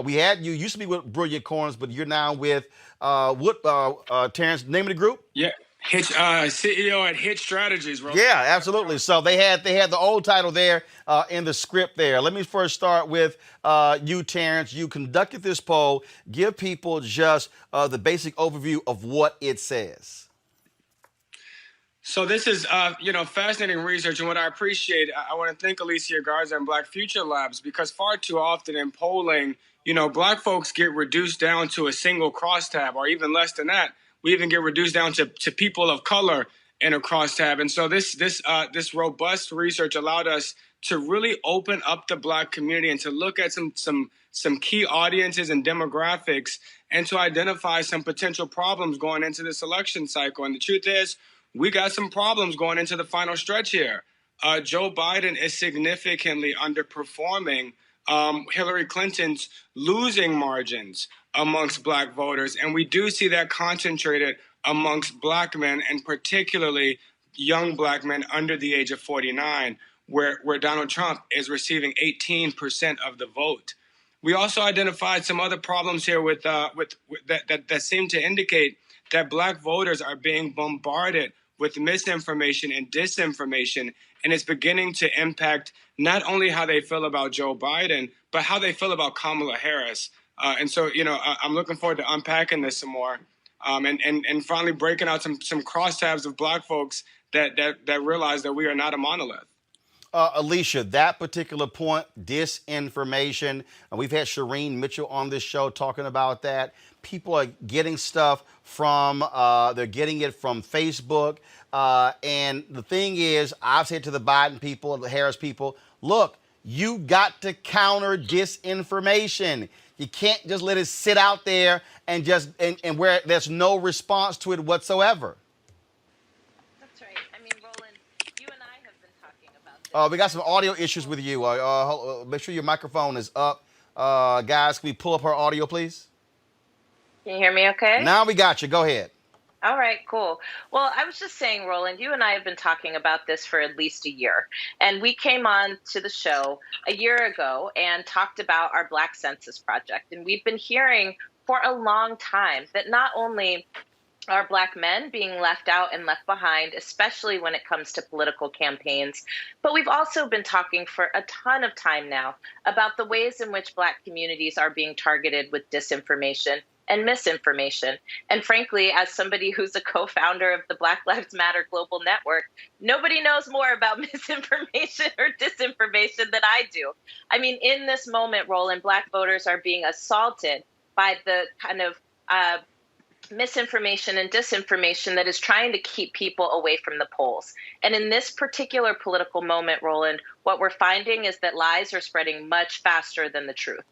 we had you used to be with Brilliant Corners, but you're now with Terrence, name of the group? Yeah, Hitch, CEO at Hitch Strategies, bro. Yeah, absolutely. So they had the old title there in the script there. Let me first start with you, Terrence. You conducted this poll. Give people just the basic overview of what it says. So this is, fascinating research, and what I appreciate, I want to thank Alicia Garza and Black Future Labs, because far too often in polling, black folks get reduced down to a single crosstab, or even less than that. We even get reduced down to people of color in a crosstab. And so this robust research allowed us to really open up the black community and to look at some key audiences and demographics, and to identify some potential problems going into this election cycle. And the truth is, we got some problems going into the final stretch here. Joe Biden is significantly underperforming Hillary Clinton's losing margins amongst black voters. And we do see that concentrated amongst black men, and particularly young black men under the age of 49, where Donald Trump is receiving 18% of the vote. We also identified some other problems here with that seem to indicate that black voters are being bombarded with misinformation and disinformation, and it's beginning to impact not only how they feel about Joe Biden, but how they feel about Kamala Harris. And so, I'm looking forward to unpacking this some more, and finally breaking out some crosstabs of black folks that realize that we are not a monolith. Alicia, that particular point, disinformation, we've had Shireen Mitchell on this show talking about that. People are getting stuff they're getting it from Facebook. And the thing is, I've said to the Biden people, the Harris people, look, you got to counter disinformation. You can't just let it sit out there and and where there's no response to it whatsoever. We got some audio issues with you. Make sure your microphone is up. Guys, can we pull up her audio, please? Can you hear me okay? Now we got you. Go ahead. All right, cool. Well, I was just saying, Roland, you and I have been talking about this for at least a year. And we came on to the show a year ago and talked about our Black Census Project. And we've been hearing for a long time that not only are Black men being left out and left behind, especially when it comes to political campaigns. But we've also been talking for a ton of time now about the ways in which Black communities are being targeted with disinformation and misinformation. And frankly, as somebody who's a co-founder of the Black Lives Matter Global Network, nobody knows more about misinformation or disinformation than I do. I mean, in this moment, Roland, Black voters are being assaulted by the kind of misinformation and disinformation that is trying to keep people away from the polls. And in this particular political moment, Roland, what we're finding is that lies are spreading much faster than the truth.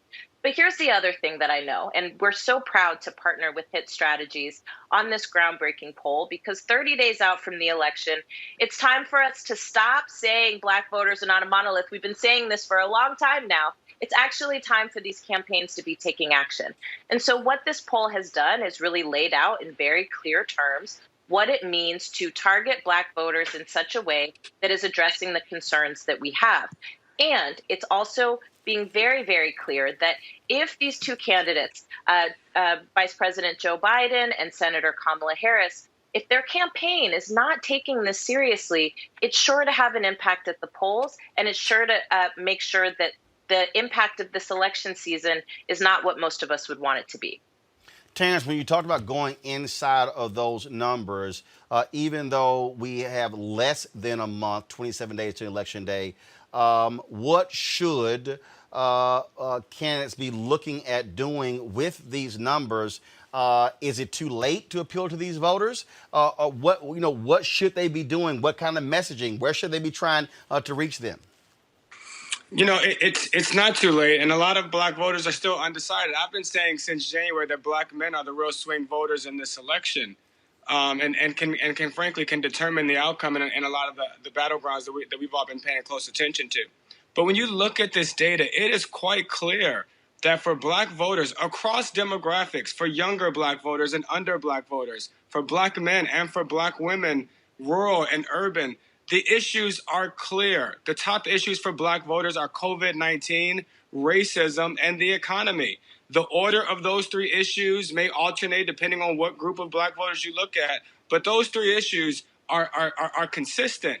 But here's the other thing that I know, and we're so proud to partner with HIT Strategies on this groundbreaking poll, because 30 days out from the election, it's time for us to stop saying Black voters are not a monolith. We've been saying this for a long time now. It's actually time for these campaigns to be taking action. And so what this poll has done is really laid out in very clear terms what it means to target Black voters in such a way that is addressing the concerns that we have. And it's also being very, very clear that if these two candidates, Vice President Joe Biden and Senator Kamala Harris, if their campaign is not taking this seriously, it's sure to have an impact at the polls, and it's sure to make sure that the impact of this election season is not what most of us would want it to be. Terrence, when you talked about going inside of those numbers, even though we have less than a month, 27 days to Election Day, what should candidates be looking at doing with these numbers? Is it too late to appeal to these voters? Or what should they be doing? What kind of messaging? Where should they be trying to reach them? You know, it's not too late, and a lot of Black voters are still undecided. I've been saying since January that Black men are the real swing voters in this election, and can frankly determine the outcome in a lot of the battlegrounds that we've all been paying close attention to. But when you look at this data, it is quite clear that for Black voters across demographics, for younger Black voters and under Black voters, for Black men and for Black women, rural and urban, the issues are clear. The top issues for Black voters are COVID-19, racism, and the economy. The order of those three issues may alternate depending on what group of Black voters you look at, but those three issues are consistent.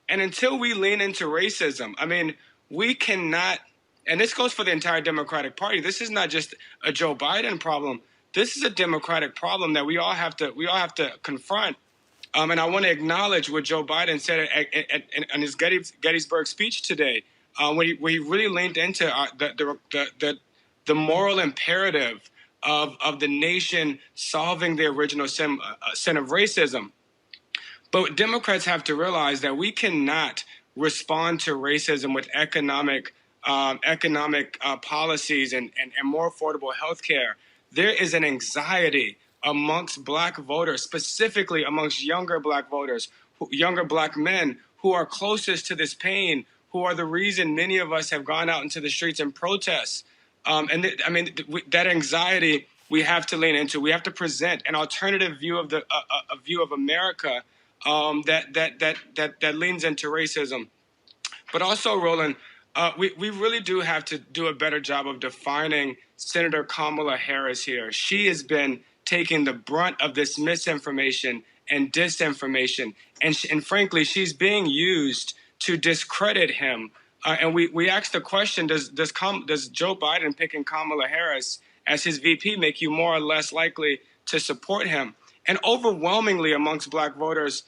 And until we lean into racism, I mean, we cannot, and this goes for the entire Democratic Party. This is not just a Joe Biden problem. This is a Democratic problem that we all have to confront. And I want to acknowledge what Joe Biden said in his Gettysburg speech today, where he really leaned into the moral imperative of the nation solving the original sin of racism. But Democrats have to realize that we cannot respond to racism with economic policies and more affordable health care. There is an anxiety amongst Black voters, specifically amongst younger Black voters, younger Black men who are closest to this pain, who are the reason many of us have gone out into the streets and protests. That anxiety we have to lean into. We have to present an alternative view of a view of America that leans into racism. But also, Roland, we really do have to do a better job of defining Senator Kamala Harris here. She has been taking the brunt of this misinformation and disinformation. And frankly, she's being used to discredit him. And we asked the question, does Joe Biden picking Kamala Harris as his VP make you more or less likely to support him? And overwhelmingly amongst Black voters,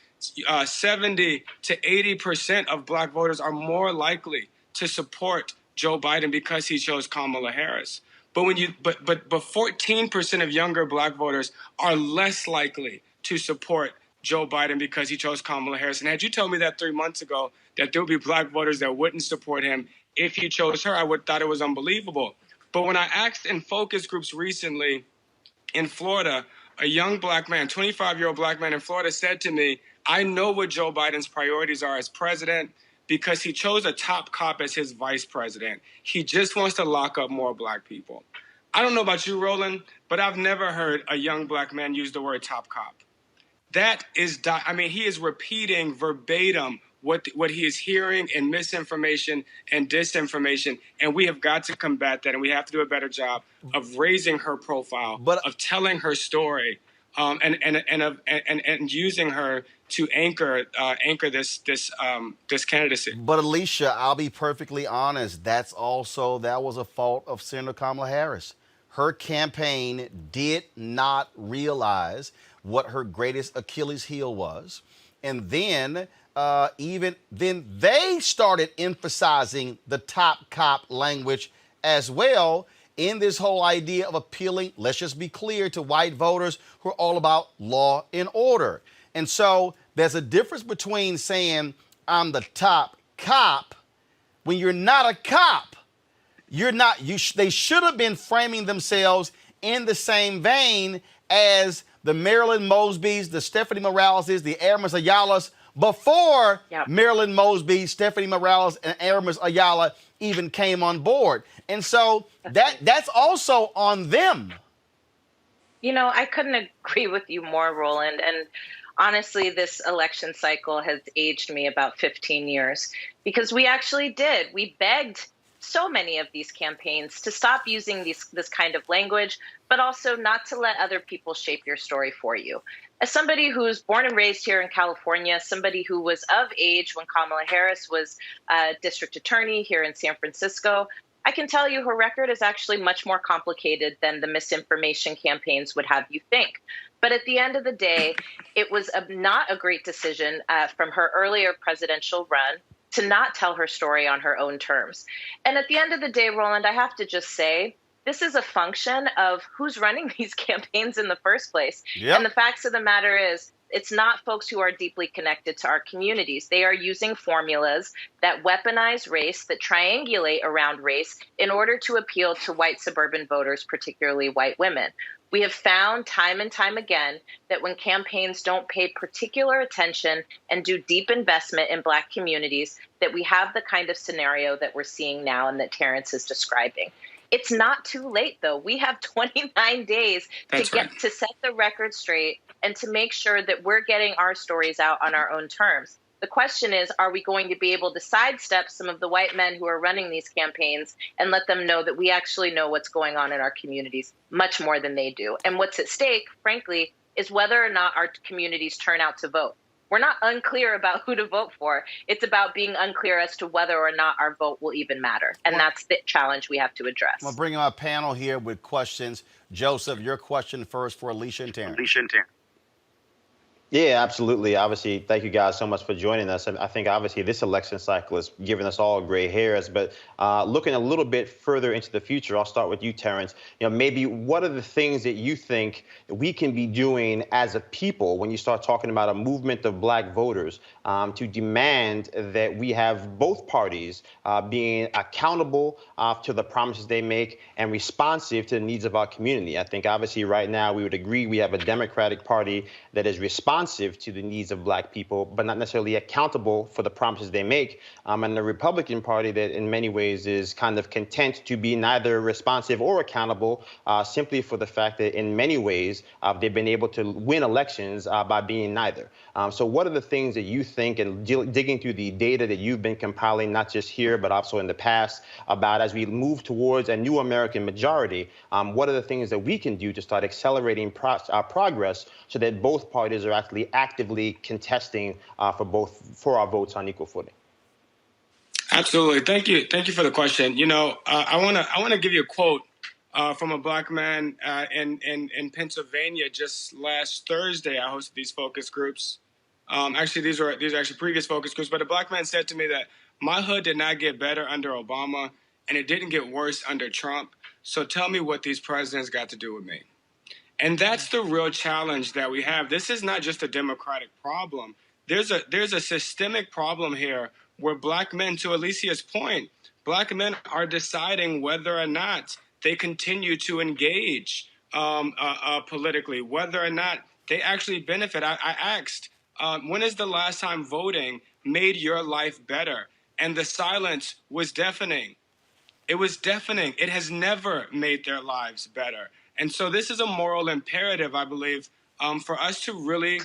70 to 80% of Black voters are more likely to support Joe Biden because he chose Kamala Harris. But 14% of younger Black voters are less likely to support Joe Biden because he chose Kamala Harris. And had you told me that 3 months ago, that there would be Black voters that wouldn't support him if he chose her, I would thought it was unbelievable. But when I asked in focus groups recently in Florida, a young Black man, 25-year-old Black man in Florida said to me, I know what Joe Biden's priorities are as president because he chose a top cop as his vice president. He just wants to lock up more Black people. I don't know about you, Roland, but I've never heard a young Black man use the word top cop. That is, he is repeating verbatim what he is hearing in misinformation and disinformation, and we have got to combat that, and we have to do a better job of raising her profile, of telling her story, and using her to anchor this candidacy. But Alicia, I'll be perfectly honest. That was a fault of Senator Kamala Harris. Her campaign did not realize what her greatest Achilles heel was, and then they started emphasizing the top cop language as well in this whole idea of appealing, let's just be clear, to white voters who are all about law and order. And so there's a difference between saying I'm the top cop when you're not a cop. You're not. They should have been framing themselves in the same vein as the Marilyn Mosbys, the Stephanie Moraleses, the Aramis Ayalas before Marilyn Mosby, Stephanie Morales, and Aramis Ayala even came on board. And so that's also on them. You know, I couldn't agree with you more, Roland. And honestly, this election cycle has aged me about 15 years because we actually did. We begged so many of these campaigns to stop using this kind of language, but also not to let other people shape your story for you. As somebody who's born and raised here in California, somebody who was of age when Kamala Harris was district attorney here in San Francisco, I can tell you her record is actually much more complicated than the misinformation campaigns would have you think. But at the end of the day, it was not a great decision from her earlier presidential run to not tell her story on her own terms. And at the end of the day, Roland, I have to just say, this is a function of who's running these campaigns in the first place. Yep. And the facts of the matter is, it's not folks who are deeply connected to our communities. They are using formulas that weaponize race, that triangulate around race in order to appeal to white suburban voters, particularly white women. We have found time and time again that when campaigns don't pay particular attention and do deep investment in Black communities, that we have the kind of scenario that we're seeing now and that Terrence is describing. It's not too late, though. We have 29 days to set the record straight and to make sure that we're getting our stories out on our own terms. The question is, are we going to be able to sidestep some of the white men who are running these campaigns and let them know that we actually know what's going on in our communities much more than they do? And what's at stake, frankly, is whether or not our communities turn out to vote. We're not unclear about who to vote for. It's about being unclear as to whether or not our vote will even matter. And that's the challenge we have to address. I'm going to bring my panel here with questions. Joseph, your question first for Alicia and Terrence. Yeah, absolutely. Obviously, thank you guys so much for joining us. And I think obviously this election cycle is giving us all gray hairs. But looking a little bit further into the future, I'll start with you, Terrence. You know, maybe what are the things that you think we can be doing as a people when you start talking about a movement of Black voters to demand that we have both parties being accountable to the promises they make and responsive to the needs of our community? I think obviously right now we would agree we have a Democratic Party that is responsive to the needs of Black people, but not necessarily accountable for the promises they make. And the Republican Party that in many ways is kind of content to be neither responsive or accountable simply for the fact that in many ways they've been able to win elections by being neither. So what are the things that you think, and digging through the data that you've been compiling, not just here, but also in the past, about as we move towards a new American majority, what are the things that we can do to start accelerating progress so that both parties are actually actively contesting for our votes on equal footing? Absolutely. Thank you for the question. You know, I want to give you a quote from a Black man in Pennsylvania. Just last Thursday, I hosted these focus groups. Actually, these are actually previous focus groups. But a Black man said to me that my hood did not get better under Obama, and it didn't get worse under Trump. So tell me what these presidents got to do with me. And that's the real challenge that we have. This is not just a Democratic problem. There's a systemic problem here where Black men, to Alicia's point, Black men are deciding whether or not they continue to engage politically, whether or not they actually benefit. I asked, when is the last time voting made your life better? And the silence was deafening. It was deafening. It has never made their lives better. And so this is a moral imperative, I believe, for us to really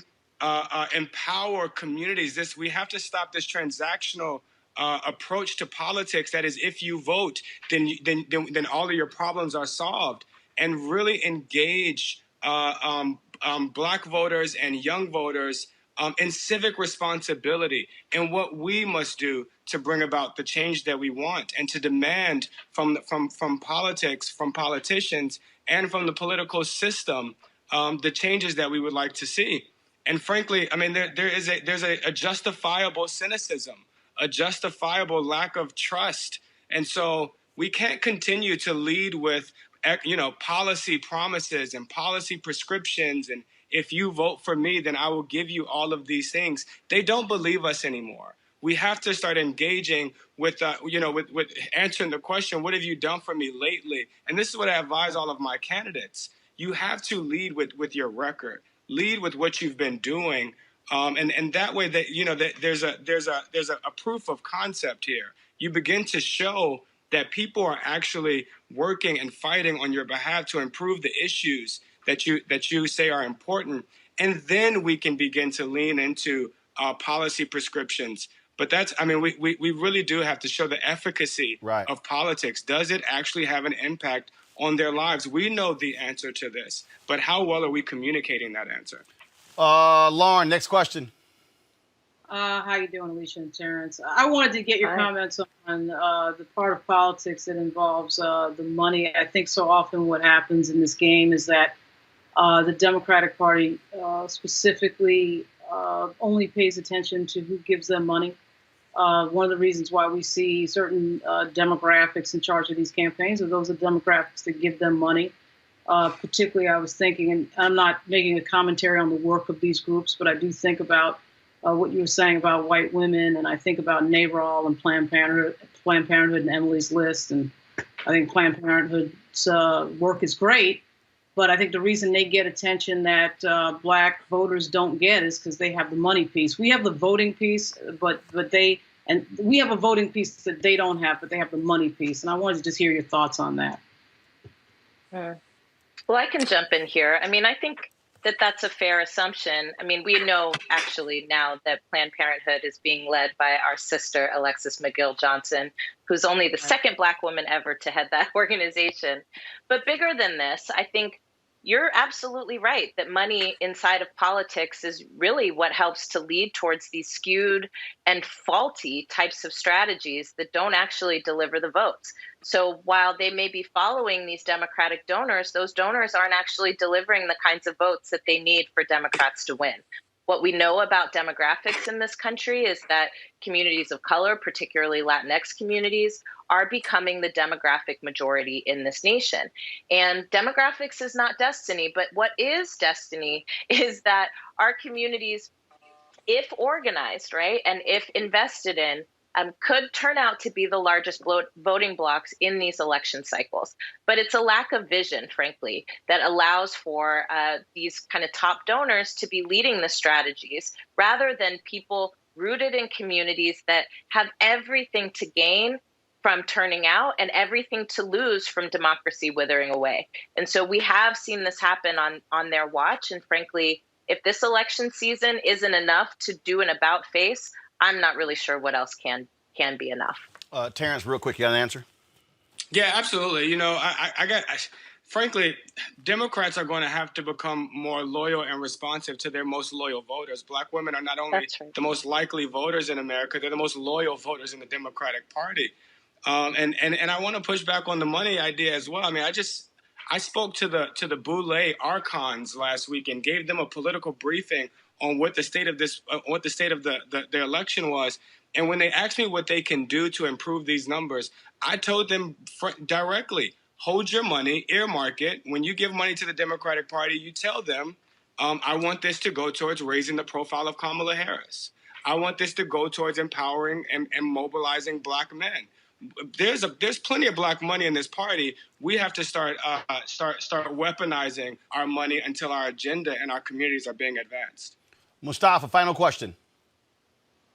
empower communities. We have to stop this transactional approach to politics. That is, if you vote, then all of your problems are solved, and really engage Black voters and young voters in civic responsibility and what we must do to bring about the change that we want and to demand from politics, from politicians, and from the political system the changes that we would like to see. And frankly, I mean, there's a justifiable cynicism, a justifiable lack of trust. And so we can't continue to lead with, policy promises and policy prescriptions. And if you vote for me, then I will give you all of these things. They don't believe us anymore. We have to start engaging with answering the question, what have you done for me lately? And this is what I advise all of my candidates. You have to lead with your record. Lead with what you've been doing, and that way that there's a proof of concept here. You begin to show that people are actually working and fighting on your behalf to improve the issues that you say are important, and then we can begin to lean into policy prescriptions. But we really do have to show the efficacy of politics. Does it actually have an impact on their lives? We know the answer to this, but how well are we communicating that answer? Lauren, next question. How you doing, Alicia and Terrence? I wanted to get your comments on the part of politics that involves the money. I think so often what happens in this game is that the Democratic Party specifically only pays attention to who gives them money. One of the reasons why we see certain demographics in charge of these campaigns are those are demographics that give them money. Particularly, I was thinking, and I'm not making a commentary on the work of these groups, but I do think about what you were saying about white women, and I think about NARAL and Planned Parenthood and Emily's List, and I think Planned Parenthood's work is great, but I think the reason they get attention that Black voters don't get is because they have the money piece. We have the voting piece, but we have a voting piece that they don't have, but they have the money piece, and I wanted to just hear your thoughts on that. Well, I can jump in here. I mean, I think that that's a fair assumption. I mean, we know actually now that Planned Parenthood is being led by our sister, Alexis McGill Johnson, who's only the second Black woman ever to head that organization. But bigger than this, I think you're absolutely right that money inside of politics is really what helps to lead towards these skewed and faulty types of strategies that don't actually deliver the votes. So while they may be following these Democratic donors, those donors aren't actually delivering the kinds of votes that they need for Democrats to win. What we know about demographics in this country is that communities of color, particularly Latinx communities, are becoming the demographic majority in this nation. And demographics is not destiny, but what is destiny is that our communities, if organized, right, and if invested in, could turn out to be the largest voting blocks in these election cycles. But it's a lack of vision, frankly, that allows for these kind of top donors to be leading the strategies rather than people rooted in communities that have everything to gain from turning out and everything to lose from democracy withering away. And so we have seen this happen on their watch. And frankly, if this election season isn't enough to do an about face, I'm not really sure what else can be enough. Terrence, real quick, you got an answer? Yeah, absolutely. You know, frankly, Democrats are going to have to become more loyal and responsive to their most loyal voters. Black women are not only the most likely voters in America, they're the most loyal voters in the Democratic Party. And I want to push back on the money idea as well. I mean, I spoke to the Boulay archons last week and gave them a political briefing on what the state of the election was. And when they asked me what they can do to improve these numbers, I told them directly, hold your money, earmark it. When you give money to the Democratic Party, you tell them, I want this to go towards raising the profile of Kamala Harris. I want this to go towards empowering and mobilizing Black men. There's plenty of Black money in this party. We have to start weaponizing our money until our agenda and our communities are being advanced. Mustafa, final question.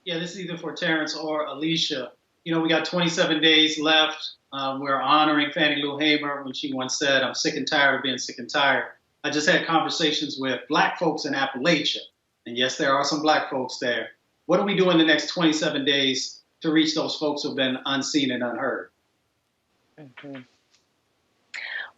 Yeah, this is either for Terrence or Alicia. You know, we got 27 days left. We're honoring Fannie Lou Hamer when she once said, I'm sick and tired of being sick and tired. I just had conversations with Black folks in Appalachia. And yes, there are some Black folks there. What do we do in the next 27 days to reach those folks who have been unseen and unheard? Mm-hmm.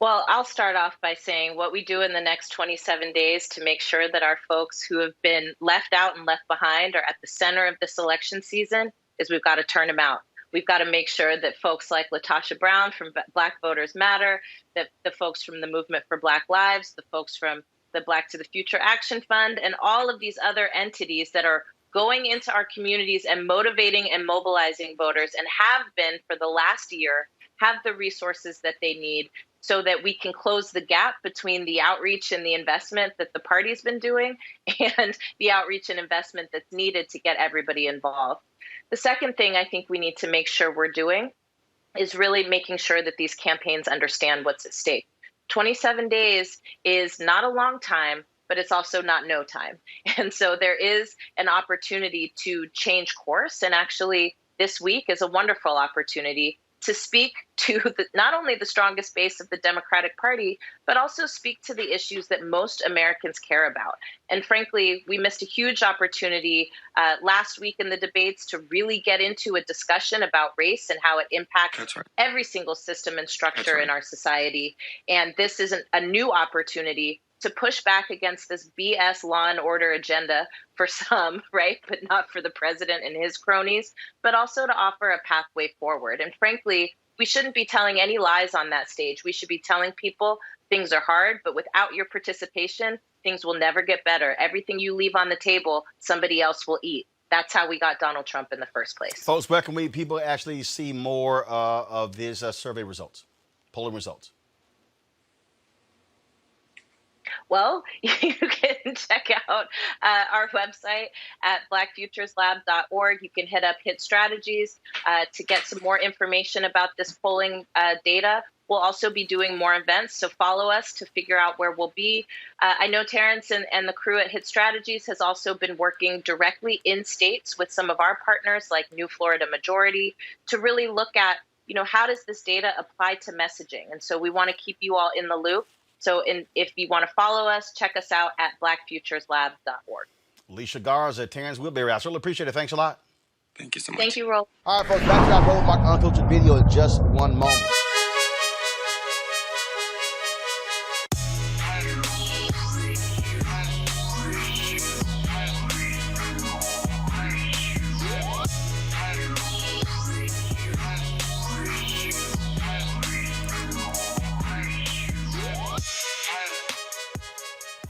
Well, I'll start off by saying what we do in the next 27 days to make sure that our folks who have been left out and left behind are at the center of this election season is we've got to turn them out. We've got to make sure that folks like LaTosha Brown from Black Voters Matter, that the folks from the Movement for Black Lives, the folks from the Black to the Future Action Fund, and all of these other entities that are going into our communities and motivating and mobilizing voters and have been for the last year, have the resources that they need so that we can close the gap between the outreach and the investment that the party's been doing and the outreach and investment that's needed to get everybody involved. The second thing I think we need to make sure we're doing is really making sure that these campaigns understand what's at stake. 27 days is not a long time, but it's also not no time. And so there is an opportunity to change course. And actually, this week is a wonderful opportunity to speak to not only the strongest base of the Democratic Party, but also speak to the issues that most Americans care about. And frankly, we missed a huge opportunity last week in the debates to really get into a discussion about race and how it impacts every single system and structure in our society. And this isn't a new opportunity to push back against this BS law and order agenda for some, right, but not for the president and his cronies, but also to offer a pathway forward. And frankly, we shouldn't be telling any lies on that stage. We should be telling people things are hard, but without your participation, things will never get better. Everything you leave on the table, somebody else will eat. That's how we got Donald Trump in the first place. Folks, where can people actually see more of these survey results, polling results? Well, you can check out our website at blackfutureslab.org. You can hit up Hit Strategies to get some more information about this polling data. We'll also be doing more events, so follow us to figure out where we'll be. I know Terrence and the crew at Hit Strategies has also been working directly in states with some of our partners like New Florida Majority to really look at, how does this data apply to messaging? And so we want to keep you all in the loop. So if you want to follow us, check us out at blackfutureslab.org. Alicia Garza, Terrence Wilberry, I certainly appreciate it. Thanks a lot. Thank you so much. Thank you, Roll. All right, folks, back to our Roland Martin Unfiltered video in just one moment.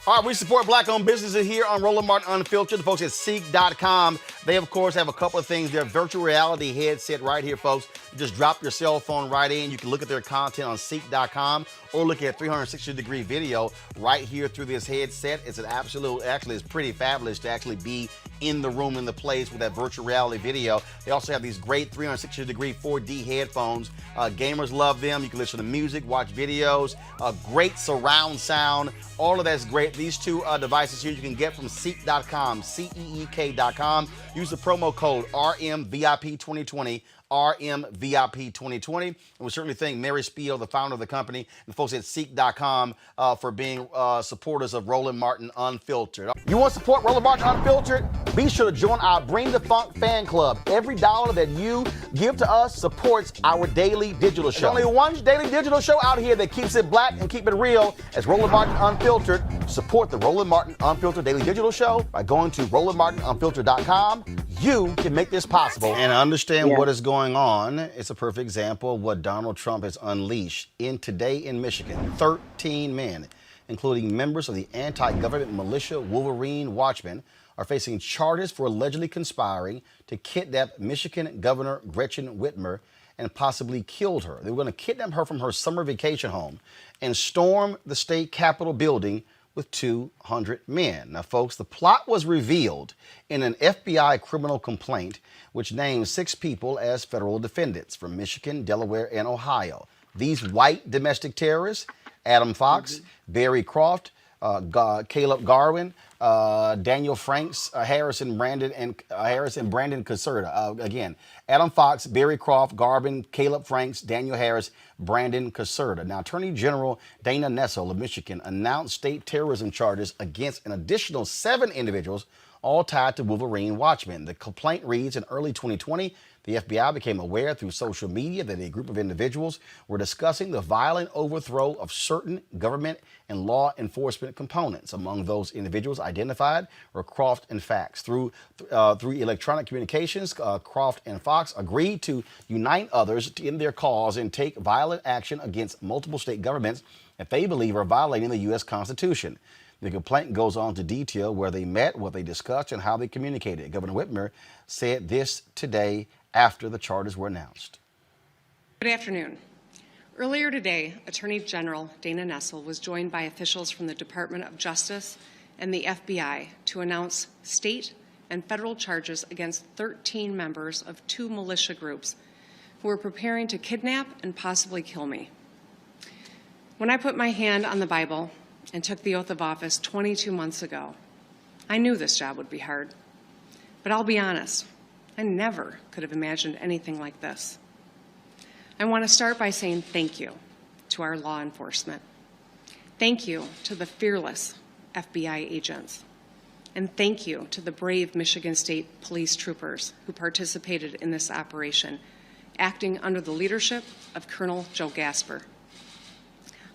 All right, we support Black-owned businesses here on Roland Martin Unfiltered. The folks at Seek.com, they, of course, have a couple of things. Their virtual reality headset right here, folks. You just drop your cell phone right in. You can look at their content on Seek.com or look at 360-degree video right here through this headset. It's an absolute, actually, it's pretty fabulous to actually be in the room, in the place with that virtual reality video. They also have these great 360-degree 4D headphones. Gamers love them. You can listen to music, watch videos, great surround sound. All of that's great. These two devices here you can get from Seek.com, CEEK.com. Use the promo code RMVIP2020. RMVIP2020. And we certainly thank Mary Spiel, the founder of the company, and folks at Seek.com for being supporters of Roland Martin Unfiltered. You want to support Roland Martin Unfiltered? Be sure to join our Bring the Funk fan club. Every dollar that you give to us supports our daily digital show. There's only one daily digital show out here that keeps it black and keep it real. As Roland Martin Unfiltered. Support the Roland Martin Unfiltered daily digital show by going to RolandMartinUnfiltered.com. You can make this possible and understand what is going on. It's a perfect example of what Donald Trump has unleashed today in Michigan. 13 men, including members of the anti-government militia Wolverine Watchmen, are facing charges for allegedly conspiring to kidnap Michigan Governor Gretchen Whitmer and possibly killed her. They were going to kidnap her from her summer vacation home and storm the state capitol building with 200 men. Now, folks, the plot was revealed in an FBI criminal complaint which names 6 people as federal defendants from Michigan, Delaware, and Ohio. These white domestic terrorists, Adam Fox, Barry Croft, Caleb Garwin, Daniel Franks, Harris and Brandon Caserta. Again, Adam Fox, Barry Croft, Garvin, Caleb Franks, Daniel Harris, Brandon Caserta. Now, Attorney General Dana Nessel of Michigan announced state terrorism charges against an additional 7 individuals, all tied to Wolverine Watchmen. The complaint reads, in early 2020, The FBI became aware through social media that a group of individuals were discussing the violent overthrow of certain government and law enforcement components. Among those individuals identified were Croft and Fax. Through electronic communications, Croft and Fox agreed to unite others in their cause and take violent action against multiple state governments that they believe are violating the U.S. Constitution. The complaint goes on to detail where they met, what they discussed, and how they communicated. Governor Whitmer said this today after the charges were announced. Good afternoon. Earlier today, Attorney General Dana Nessel was joined by officials from the Department of Justice and the FBI to announce state and federal charges against 13 members of 2 militia groups who were preparing to kidnap and possibly kill me. When I put my hand on the Bible and took the oath of office 22 months ago, I knew this job would be hard. But I'll be honest, I never could have imagined anything like this. I want to start by saying thank you to our law enforcement. Thank you to the fearless FBI agents. And thank you to the brave Michigan State Police troopers who participated in this operation, acting under the leadership of Colonel Joe Gasper.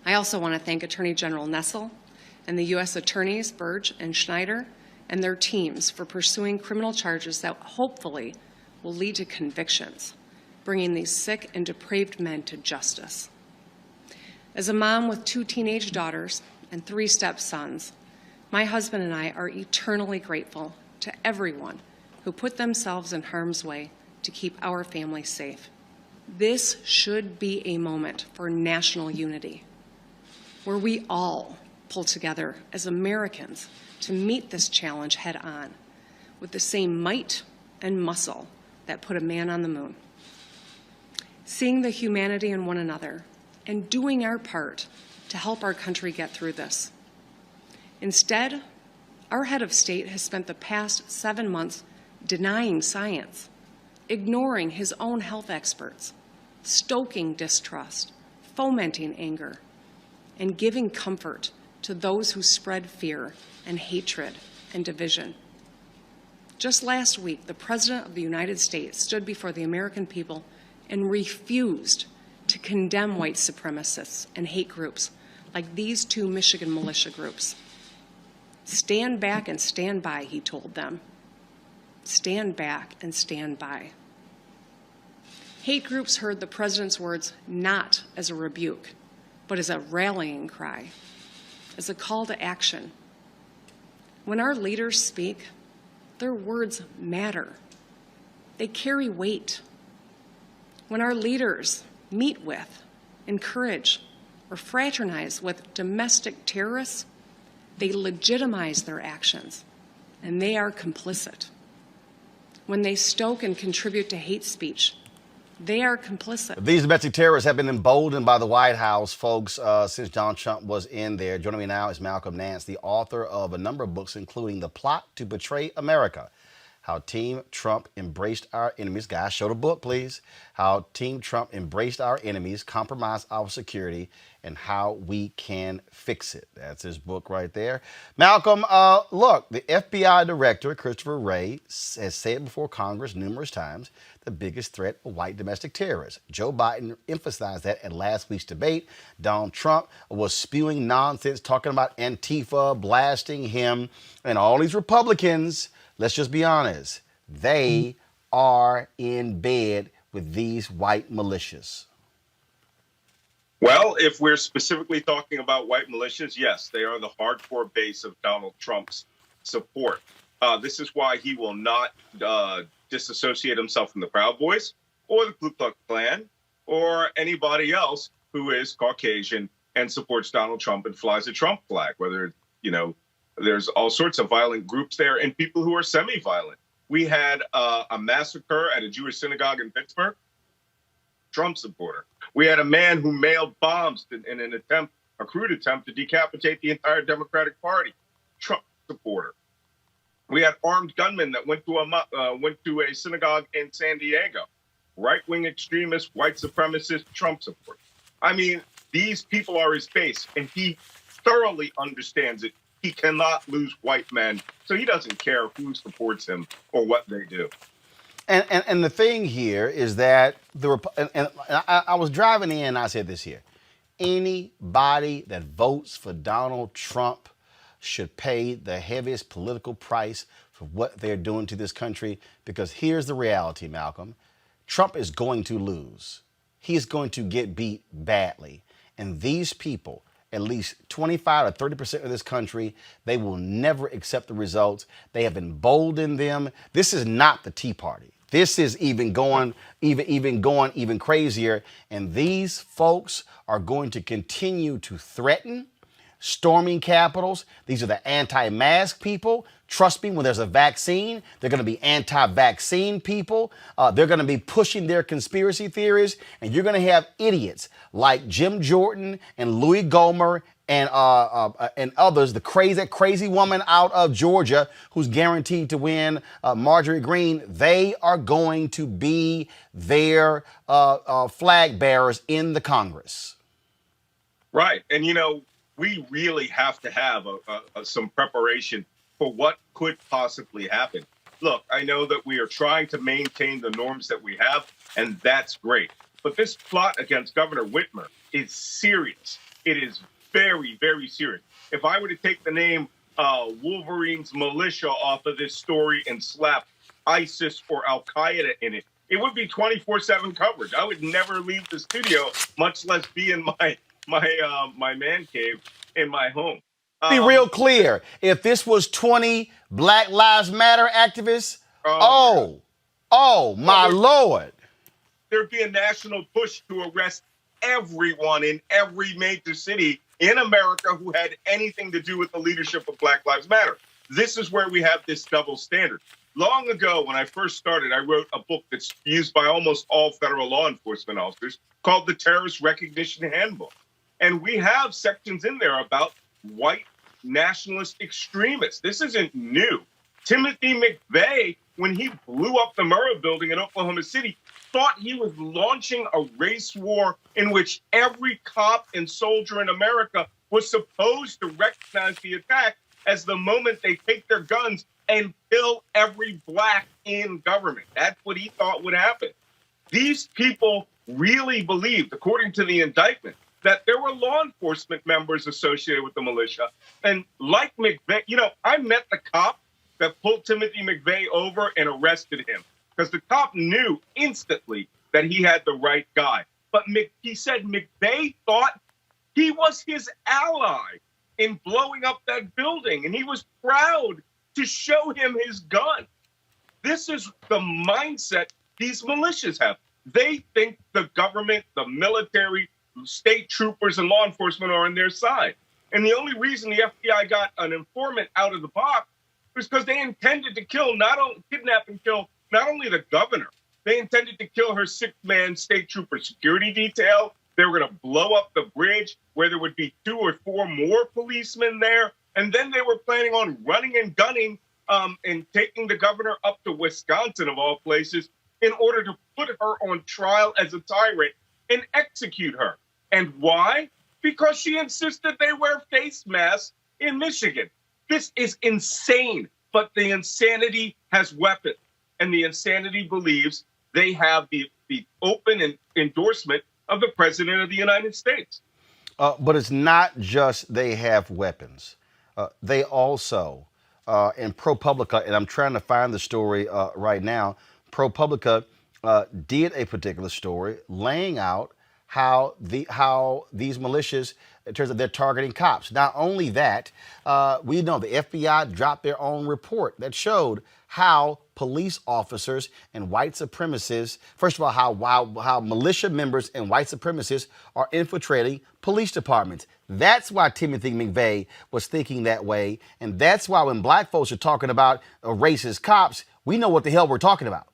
I also want to thank Attorney General Nessel and the U.S. Attorneys Burge and Schneider and their teams for pursuing criminal charges that hopefully will lead to convictions, bringing these sick and depraved men to justice. As a mom with 2 teenage daughters and 3 stepsons, my husband and I are eternally grateful to everyone who put themselves in harm's way to keep our family safe. This should be a moment for national unity, where we all pull together as Americans to meet this challenge head on with the same might and muscle that put a man on the moon. Seeing the humanity in one another and doing our part to help our country get through this. Instead, our head of state has spent the past 7 months denying science, ignoring his own health experts, stoking distrust, fomenting anger, and giving comfort to those who spread fear and hatred and division. Just last week, the President of the United States stood before the American people and refused to condemn white supremacists and hate groups like these 2 Michigan militia groups. Stand back and stand by, he told them. Stand back and stand by. Hate groups heard the President's words not as a rebuke, but as a rallying cry, as a call to action. When our leaders speak, their words matter. They carry weight. When our leaders meet with, encourage, or fraternize with domestic terrorists, they legitimize their actions, and they are complicit. When they stoke and contribute to hate speech, they are complicit. These domestic terrorists have been emboldened by the White House, folks, since Donald Trump was in there. Joining me now is Malcolm Nance, the author of a number of books, including The Plot to Betray America, How Team Trump Embraced Our Enemies. Guys, show the book, please. How Team Trump Embraced Our Enemies, Compromised Our Security, and How We Can Fix It. That's his book right there. Malcolm, look, the FBI director, Christopher Wray, has said before Congress numerous times the biggest threat of white domestic terrorists. Joe Biden emphasized that at last week's debate. Donald Trump was spewing nonsense, talking about Antifa, blasting him, and all these Republicans, let's just be honest, they are in bed with these white militias. Well, if we're specifically talking about white militias, yes, they are the hardcore base of Donald Trump's support. This is why he will not disassociate himself from the Proud Boys or the Ku Klux Klan or anybody else who is Caucasian and supports Donald Trump and flies a Trump flag, whether, there's all sorts of violent groups there and people who are semi-violent. We had a massacre at a Jewish synagogue in Pittsburgh, Trump supporter. We had a man who mailed bombs in an attempt, a crude attempt to decapitate the entire Democratic Party, Trump supporter. We had armed gunmen that went to a synagogue in San Diego, right-wing extremists, white supremacists, Trump support. I mean, these people are his base, and he thoroughly understands it. He cannot lose white men, so he doesn't care who supports him or what they do. And the thing here is that I was driving in and I said this here. Anybody that votes for Donald Trump should pay the heaviest political price for what they're doing to this country, because here's the reality, Malcolm. Trump is going to lose. He's going to get beat badly. And these people, at least 25 or 30% of this country, they will never accept the results. They have emboldened them. This is not the Tea Party. This is even going crazier. And these folks are going to continue to threaten, storming capitals. These are the anti-mask people. Trust me, when there's a vaccine, they're going to be anti-vaccine people. They're going to be pushing their conspiracy theories. And you're going to have idiots like Jim Jordan and Louis Gohmert and others, the crazy woman out of Georgia who's guaranteed to win, Marjorie Greene. They are going to be their flag bearers in the Congress. Right. And, we really have to have some preparation for what could possibly happen. Look, I know that we are trying to maintain the norms that we have, and that's great. But this plot against Governor Whitmer is serious. It is very, very serious. If I were to take the name Wolverine's militia off of this story and slap ISIS or Al Qaeda in it, it would be 24/7 coverage. I would never leave the studio, much less be in my man cave in my home. Be real clear. If this was 20 Black Lives Matter activists, my Lord. There'd be a national push to arrest everyone in every major city in America who had anything to do with the leadership of Black Lives Matter. This is where we have this double standard. Long ago, when I first started, I wrote a book that's used by almost all federal law enforcement officers called the Terrorist Recognition Handbook. And we have sections in there about white nationalist extremists. This isn't new. Timothy McVeigh, when he blew up the Murrah building in Oklahoma City, thought he was launching a race war in which every cop and soldier in America was supposed to recognize the attack as the moment they take their guns and kill every black in government. That's what he thought would happen. These people really believed, according to the indictment, that there were law enforcement members associated with the militia. And like McVeigh, I met the cop that pulled Timothy McVeigh over and arrested him because the cop knew instantly that he had the right guy. But he said McVeigh thought he was his ally in blowing up that building, and he was proud to show him his gun. This is the mindset these militias have. They think the government, the military, state troopers, and law enforcement are on their side. And the only reason the FBI got an informant out of the box was because they intended to kidnap and kill not only the governor, they intended to kill her 6-man state trooper security detail. They were going to blow up the bridge where there would be 2 or 4 more policemen there. And then they were planning on running and gunning and taking the governor up to Wisconsin, of all places, in order to put her on trial as a tyrant and execute her. And why? Because she insisted they wear face masks in Michigan. This is insane. But the insanity has weapons. And the insanity believes they have the open endorsement of the President of the United States. But it's not just they have weapons. They also, in ProPublica, and I'm trying to find the story right now, ProPublica did a particular story laying out how these militias, it turns out they're targeting cops. Not only that, we know the FBI dropped their own report that showed how police officers and white supremacists, first of all, how militia members and white supremacists are infiltrating police departments. That's why Timothy McVeigh was thinking that way. And that's why when black folks are talking about racist cops, we know what the hell we're talking about.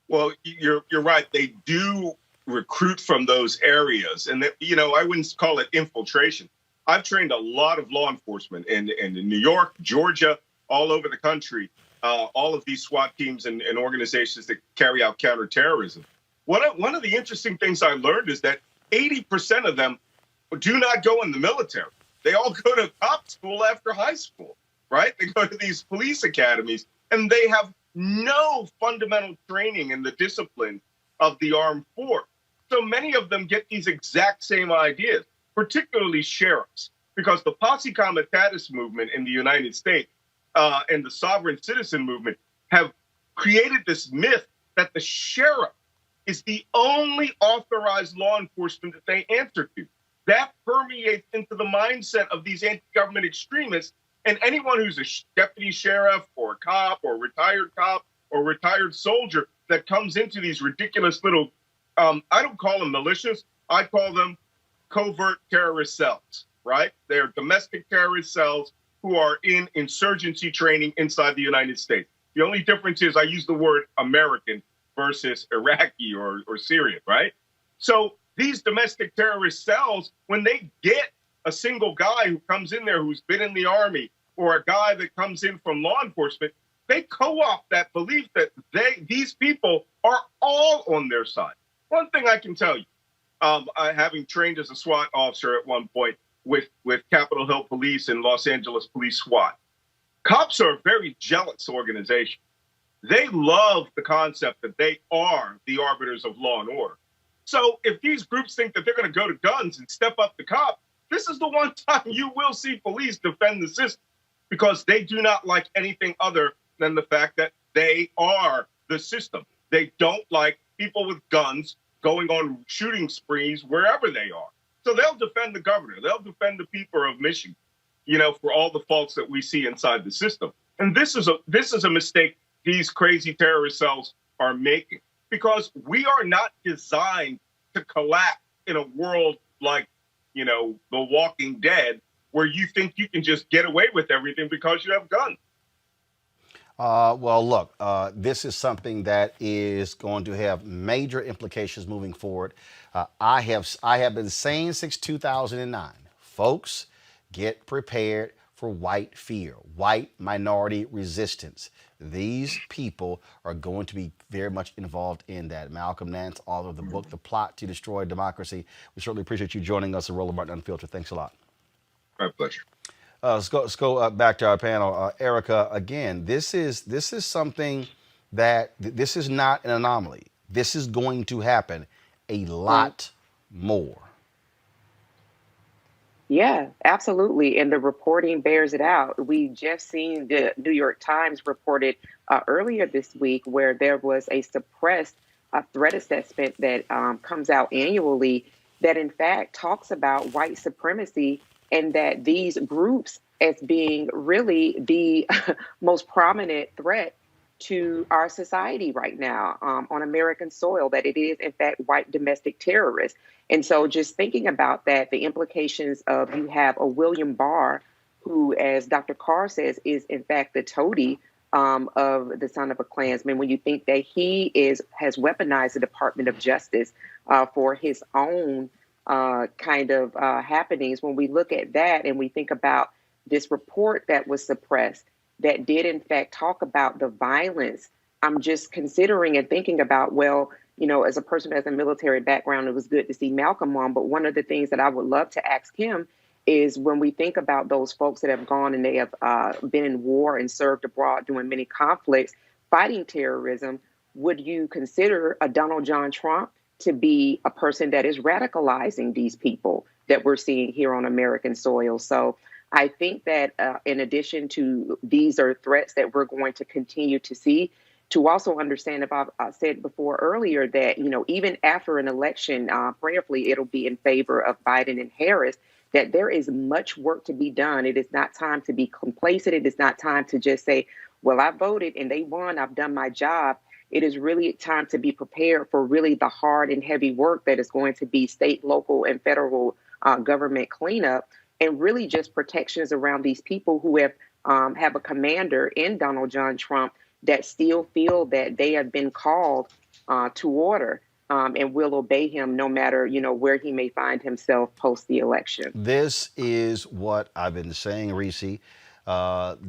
Well, you're right. They do recruit from those areas. And, I wouldn't call it infiltration. I've trained a lot of law enforcement in New York, Georgia, all over the country, all of these SWAT teams and organizations that carry out counterterrorism. One of the interesting things I learned is that 80% of them do not go in the military. They all go to cop school after high school, right? They go to these police academies, and they have no fundamental training in the discipline of the armed force. So many of them get these exact same ideas, particularly sheriffs, because the posse comitatus movement in the United States and the sovereign citizen movement have created this myth that the sheriff is the only authorized law enforcement that they answer to. That permeates into the mindset of these anti-government extremists, and anyone who's a deputy sheriff or a cop or retired soldier that comes into these ridiculous little, I don't call them militias, I call them covert terrorist cells, right? They're domestic terrorist cells who are in insurgency training inside the United States. The only difference is I use the word American versus Iraqi or Syrian, right? So these domestic terrorist cells, when they get a single guy who comes in there who's been in the army or a guy that comes in from law enforcement, they co-opt that belief that these people are all on their side. One thing I can tell you, having trained as a SWAT officer at one point with Capitol Hill Police and Los Angeles Police SWAT, cops are a very jealous organization. They love the concept that they are the arbiters of law and order. So if these groups think that they're going to go to guns and step up the cop, this is the one time you will see police defend the system, because they do not like anything other than the fact that they are the system. They don't like people with guns going on shooting sprees wherever they are. So they'll defend the governor. They'll defend the people of Michigan, for all the faults that we see inside the system. And this is a mistake these crazy terrorist cells are making, because we are not designed to collapse in a world like, The Walking Dead, where you think you can just get away with everything because you have guns. Well, look, this is something that is going to have major implications moving forward. I have been saying since 2009, folks, get prepared for white fear, white minority resistance. These people are going to be very much involved in that. Malcolm Nance, author of the book, The Plot to Destroy Democracy. We certainly appreciate you joining us at Roland Martin Unfiltered. Thanks a lot. My pleasure. Let's go back to our panel. Erica, again, this is something that this is not an anomaly. This is going to happen a lot more. Yeah, absolutely. And the reporting bears it out. We just seen the New York Times reported earlier this week where there was a suppressed threat assessment that comes out annually that in fact talks about white supremacy, and that these groups as being really the most prominent threat to our society right now on American soil, that it is in fact white domestic terrorists. And so just thinking about that, the implications of you have a William Barr, who, as Dr. Carr says, is in fact the toady of the son of a Klansman, when you think that he has weaponized the Department of Justice for his own kind of happenings. When we look at that and we think about this report that was suppressed, that did in fact talk about the violence, I'm just considering and thinking about, well, as a person who has a military background, it was good to see Malcolm on. But one of the things that I would love to ask him is, when we think about those folks that have gone and they have been in war and served abroad during many conflicts fighting terrorism, would you consider a Donald John Trump to be a person that is radicalizing these people that we're seeing here on American soil? So I think that in addition to these are threats that we're going to continue to see, to also understand, if I've said before earlier, that, even after an election, prayerfully, it'll be in favor of Biden and Harris, that there is much work to be done. It is not time to be complacent. It is not time to just say, well, I voted and they won, I've done my job. It is really time to be prepared for really the hard and heavy work that is going to be state, local, and federal government cleanup, and really just protections around these people who have a commander in Donald John Trump that still feel that they have been called to order and will obey him no matter, where he may find himself post the election. This is what I've been saying, Reese. What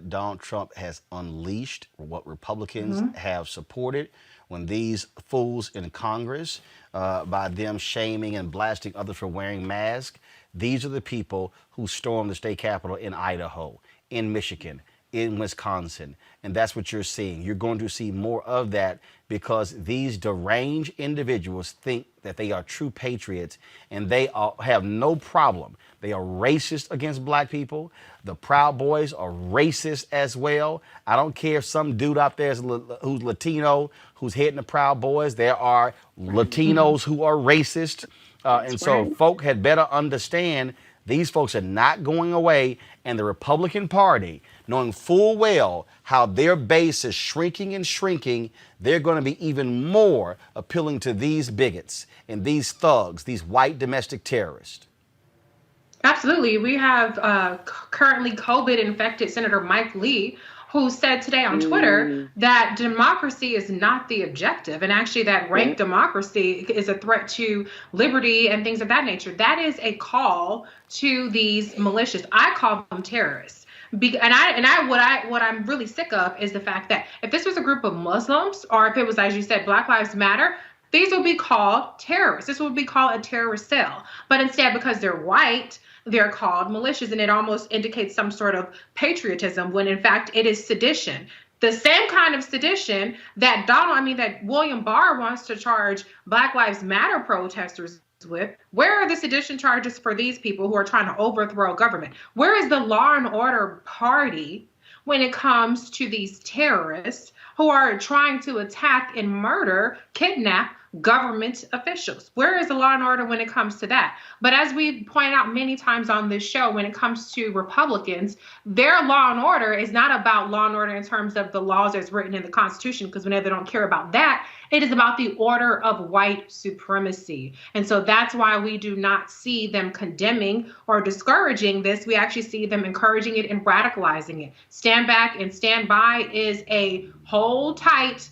Donald Trump has unleashed, what Republicans have supported, when these fools in Congress, by them shaming and blasting others for wearing masks, these are the people who stormed the state capitol in Idaho, in Michigan, in Wisconsin. And that's what you're seeing. You're going to see more of that because these deranged individuals think that they are true patriots, and they have no problem. They are racist against black people. The Proud Boys are racist as well. I don't care if some dude out there who's Latino, who's heading the Proud Boys. There are Latinos who are racist. And so folk had better understand these folks are not going away, and the Republican Party, knowing full well how their base is shrinking and shrinking, they're going to be even more appealing to these bigots and these thugs, these white domestic terrorists. Absolutely. We have currently COVID-infected Senator Mike Lee, who said today on Twitter that democracy is not the objective, and actually that rank democracy is a threat to liberty and things of that nature. That is a call to these militias. I call them terrorists. What I'm really sick of is the fact that if this was a group of Muslims, or if it was, as you said, Black Lives Matter, these would be called terrorists. This would be called a terrorist cell. But instead, because they're white, they're called militias, and it almost indicates some sort of patriotism when in fact it is sedition. The same kind of sedition that that William Barr wants to charge Black Lives Matter protesters with. Where are the sedition charges for these people who are trying to overthrow government? Where is the law and order party when it comes to these terrorists who are trying to attack and murder, kidnap government officials? Where is the law and order when it comes to that? But as we point out many times on this show, when it comes to Republicans, their law and order is not about law and order in terms of the laws as written in the Constitution, because whenever they don't care about that, it is about the order of white supremacy. And so that's why we do not see them condemning or discouraging this. We actually see them encouraging it and radicalizing it. Stand back and stand by is a hold tight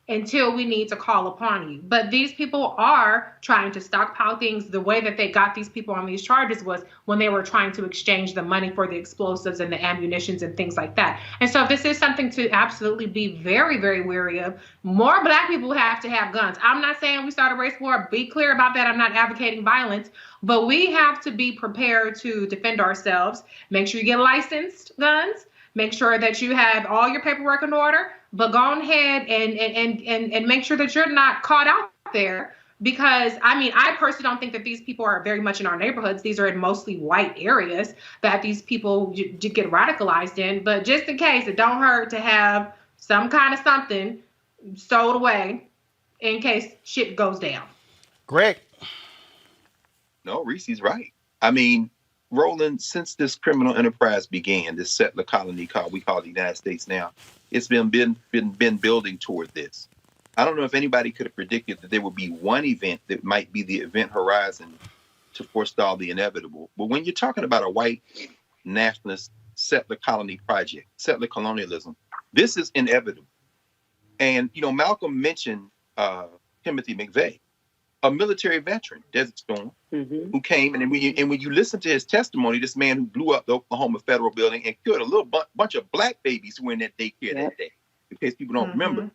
until we need to call upon you. But these people are trying to stockpile things. The way that they got these people on these charges was when they were trying to exchange the money for the explosives and the ammunitions and things like that. And so this is something to absolutely be very, very wary of. More Black people have to have guns. I'm not saying we start a race war. Be clear about that. I'm not advocating violence. But we have to be prepared to defend ourselves. Make sure you get licensed guns. Make sure that you have all your paperwork in order, but go ahead and make sure that you're not caught out there, because I personally don't think that these people are very much in our neighborhoods. These are in mostly white areas that these people get radicalized in. But just in case, it don't hurt to have some kind of something stowed away in case shit goes down. Greg. No, Reese's right. Roland, since this criminal enterprise began, this settler colony we call the United States now, it's been building toward this. I don't know if anybody could have predicted that there would be one event that might be the event horizon to forestall the inevitable. But when you're talking about a white nationalist settler colony project, settler colonialism, this is inevitable. And, Malcolm mentioned Timothy McVeigh, a military veteran, Desert Storm, who came, and when you listen to his testimony, this man who blew up the Oklahoma Federal Building and killed a little bunch of Black babies who were in that daycare that day, in case people don't remember,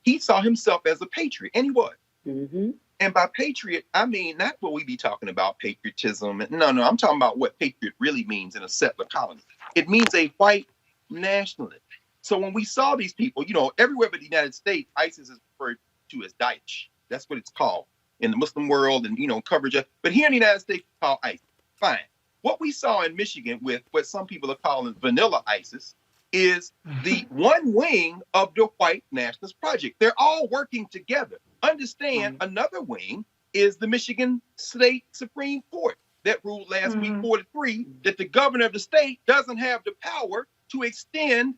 he saw himself as a patriot, and he was. And by patriot, I mean not what we be talking about, patriotism. No, I'm talking about what patriot really means in a settler colony. It means a white nationalist. So when we saw these people, everywhere but the United States, ISIS is referred to as Daesh. That's what it's called in the Muslim world and, coverage of. But here in the United States, it's called ISIS. Fine. What we saw in Michigan with what some people are calling vanilla ISIS is the one wing of the white nationalist project. They're all working together. Understand, another wing is the Michigan State Supreme Court that ruled last week 4-3 that the governor of the state doesn't have the power to extend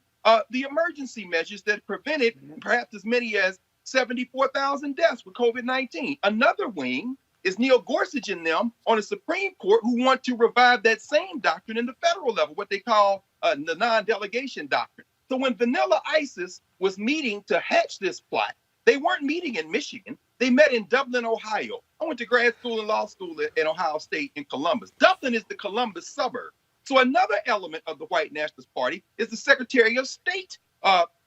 the emergency measures that prevented perhaps as many as 74,000 deaths with COVID-19. Another wing is Neil Gorsuch and them on the Supreme Court who want to revive that same doctrine in the federal level, what they call the non-delegation doctrine. So when vanilla ISIS was meeting to hatch this plot, they weren't meeting in Michigan. They met in Dublin, Ohio. I went to grad school and law school at Ohio State in Columbus. Dublin is the Columbus suburb. So another element of the White Nationalist Party is the Secretary of State,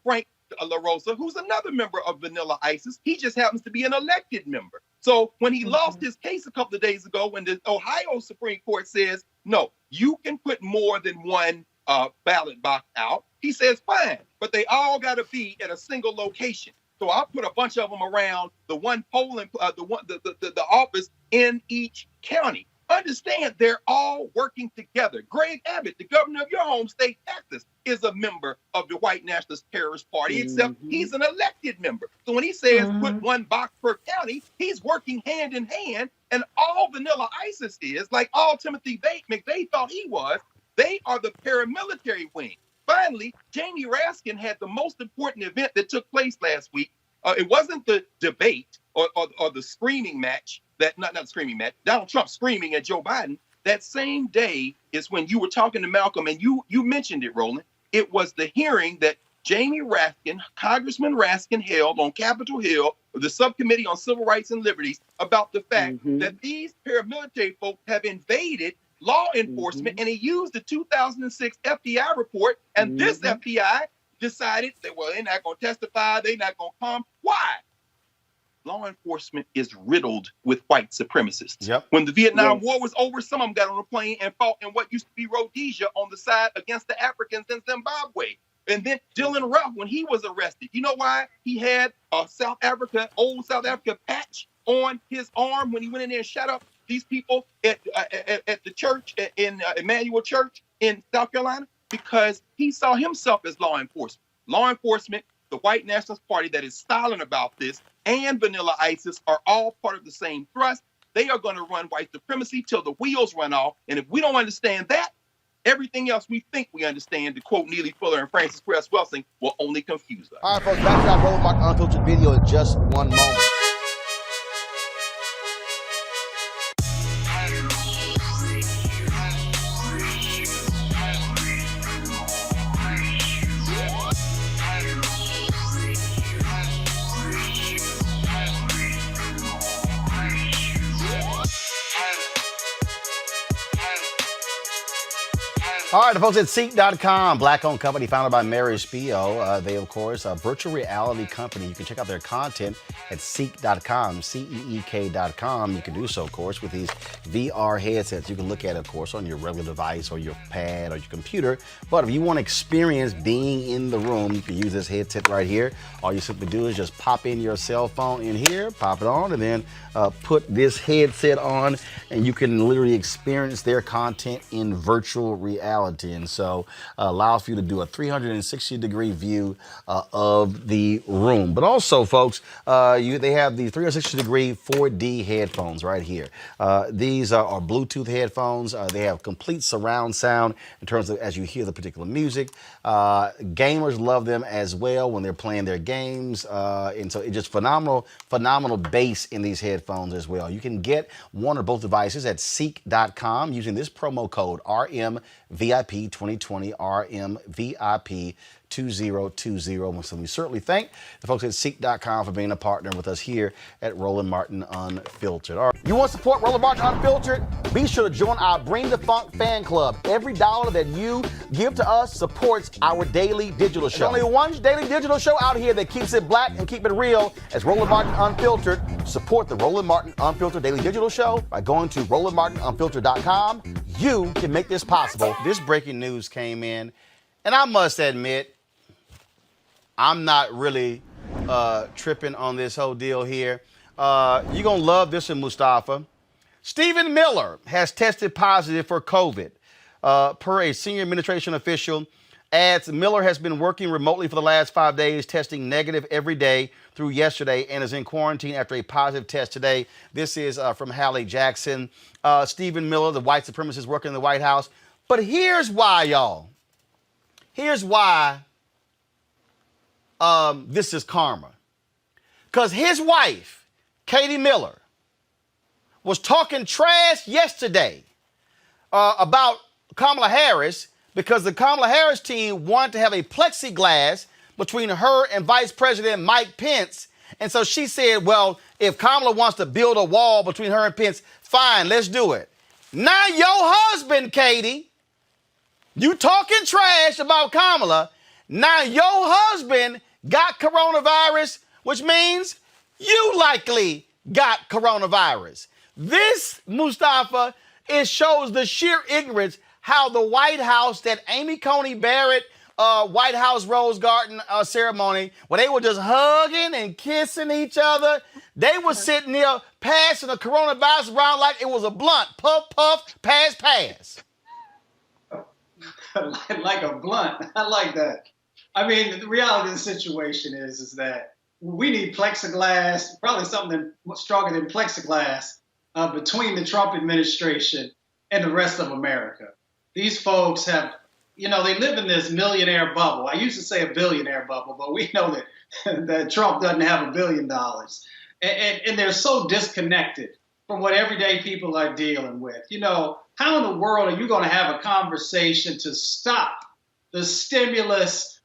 Frank LaRosa, who's another member of vanilla ISIS. He just happens to be an elected member. So when he lost his case a couple of days ago, when the Ohio Supreme Court says, no, you can put more than one ballot box out. He says, fine, but they all got to be at a single location. So I'll put a bunch of them around the one polling, the office in each county. Understand, they're all working together. Greg Abbott, the governor of your home state, Texas, is a member of the White Nationalist Terrorist Party, except he's an elected member. So when he says put one box per county, he's working hand in hand. And all Vanilla ISIS is, like all Timothy McVeigh thought he was, they are the paramilitary wing. Finally, Jamie Raskin had the most important event that took place last week. It wasn't the debate or the screaming match, not the screaming match, Donald Trump screaming at Joe Biden. That same day is when you were talking to Malcolm, and you mentioned it, Roland. It was the hearing that Jamie Raskin, Congressman Raskin, held on Capitol Hill, the Subcommittee on Civil Rights and Liberties, about the fact that these paramilitary folks have invaded law enforcement, and he used the 2006 FBI report, and this FBI decided that, well, they're not going to testify, they're not going to come. Why? Law enforcement is riddled with white supremacists. Yep. When the Vietnam War was over, some of them got on a plane and fought in what used to be Rhodesia on the side against the Africans in Zimbabwe. And then Dylan Roof, when he was arrested, you know why he had a old South Africa patch on his arm when he went in there and shot up these people at the church, in Emmanuel Church in South Carolina? Because he saw himself as law enforcement. Law enforcement, the White Nationalist Party that is silent about this, and Vanilla ISIS are all part of the same thrust. They are going to run white supremacy till the wheels run off. And if we don't understand that, everything else we think we understand, to quote Neely Fuller and Francis Cress Welsing, will only confuse us. All right, folks, back to our Roland Martin Unfiltered video in just one moment. All right, the folks at Seek.com, black-owned company founded by Mary Spio. They, of course, a virtual reality company. You can check out their content at Seek.com, CEEK.com. You can do so, of course, with these VR headsets. You can look at it, of course, on your regular device or your pad or your computer. But if you want to experience being in the room, you can use this headset right here. All you simply do is just pop in your cell phone in here, pop it on, and then put this headset on, and you can literally experience their content in virtual reality. And so allows for you to do a 360-degree view of the room. But also, folks, they have the 360-degree 4D headphones right here. These are Bluetooth headphones. They have complete surround sound in terms of as you hear the particular music. Gamers love them as well when they're playing their games. And so it's just phenomenal bass in these headphones as well. You can get one or both devices at Seek.com using this promo code RMVIP 2020, RMVIP 2020. So we certainly thank the folks at Seek.com for being a partner with us here at Roland Martin Unfiltered. All right. You want to support Roland Martin Unfiltered? Be sure to join our Bring the Funk fan club. Every dollar that you give to us supports our daily digital show. There's only one daily digital show out here that keeps it black and keep it real as Roland Martin Unfiltered. Support the Roland Martin Unfiltered daily digital show by going to RolandMartinUnfiltered.com. You can make this possible. This breaking news came in, and I must admit, I'm not really tripping on this whole deal here. You're going to love this one, Mustafa. Stephen Miller has tested positive for COVID. Per a senior administration official, adds Miller has been working remotely for the last 5 days, testing negative every day through yesterday, and is in quarantine after a positive test today. This is from Hallie Jackson. Stephen Miller, the white supremacist working in the White House. But here's why, y'all. Here's why this is karma. Because his wife, Katie Miller, was talking trash yesterday about Kamala Harris because the Kamala Harris team wanted to have a plexiglass between her and Vice President Mike Pence. And so she said, well, if Kamala wants to build a wall between her and Pence, fine, let's do it. Now your husband, Katie, you talking trash about Kamala. Now your husband got coronavirus, which means you likely got coronavirus. This, Mustafa, it shows the sheer ignorance how the White House, that Amy Coney Barrett White House Rose Garden ceremony, where they were just hugging and kissing each other, they were sitting there passing the coronavirus around like it was a blunt. Puff, puff, pass, pass. Like a blunt. I like that. I mean, the reality of the situation is that we need plexiglass, probably something stronger than plexiglass, between the Trump administration and the rest of America. These folks have, they live in this millionaire bubble. I used to say a billionaire bubble, but we know that Trump doesn't have $1 billion. And they're so disconnected from what everyday people are dealing with. How in the world are you going to have a conversation to stop the stimulus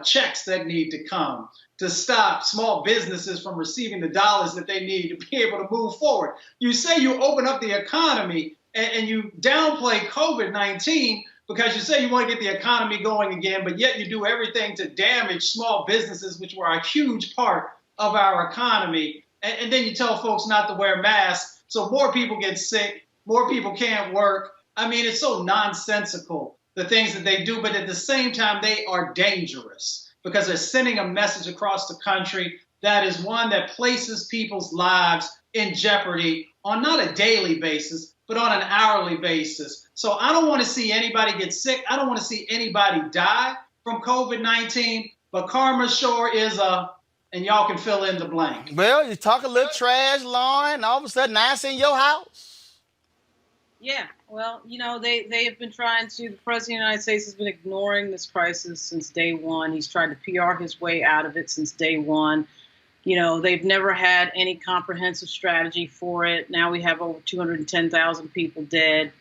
checks that need to come, to stop small businesses from receiving the dollars that they need to be able to move forward? You say you open up the economy and you downplay COVID-19 because you say you want to get the economy going again, but yet you do everything to damage small businesses, which were a huge part of our economy. And then you tell folks not to wear masks, so more people get sick, more people can't work. I mean, it's so nonsensical, the things that they do, but at the same time, they are dangerous because they're sending a message across the country that is one that places people's lives in jeopardy on not a daily basis, but on an hourly basis. So I don't want to see anybody get sick. I don't want to see anybody die from COVID-19, but karma sure is and y'all can fill in the blank. Well, you talk a little trash, Lauren, and all of a sudden now it's in your house. Yeah, well, they have been trying to, the President of the United States has been ignoring this crisis since day one. He's tried to PR his way out of it since day one. They've never had any comprehensive strategy for it. Now we have over 210,000 people dead.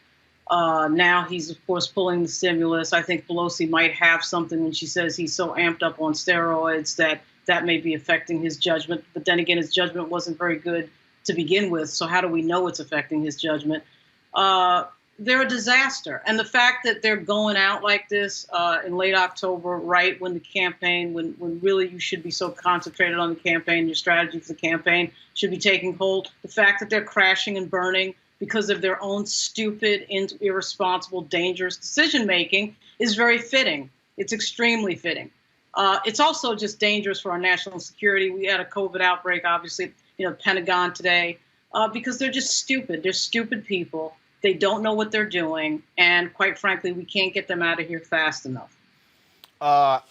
Now he's, of course, pulling the stimulus. I think Pelosi might have something when she says he's so amped up on steroids that may be affecting his judgment. But then again, his judgment wasn't very good to begin with. So how do we know it's affecting his judgment? They're a disaster. And the fact that they're going out like this in late October, right when the campaign, when really you should be so concentrated on the campaign, your strategy for the campaign should be taking hold. The fact that they're crashing and burning because of their own stupid, irresponsible, dangerous decision-making is very fitting. It's extremely fitting. It's also just dangerous for our national security. We had a COVID outbreak, obviously, Pentagon today, because they're just stupid. They're stupid people. They don't know what they're doing, and quite frankly, we can't get them out of here fast enough. I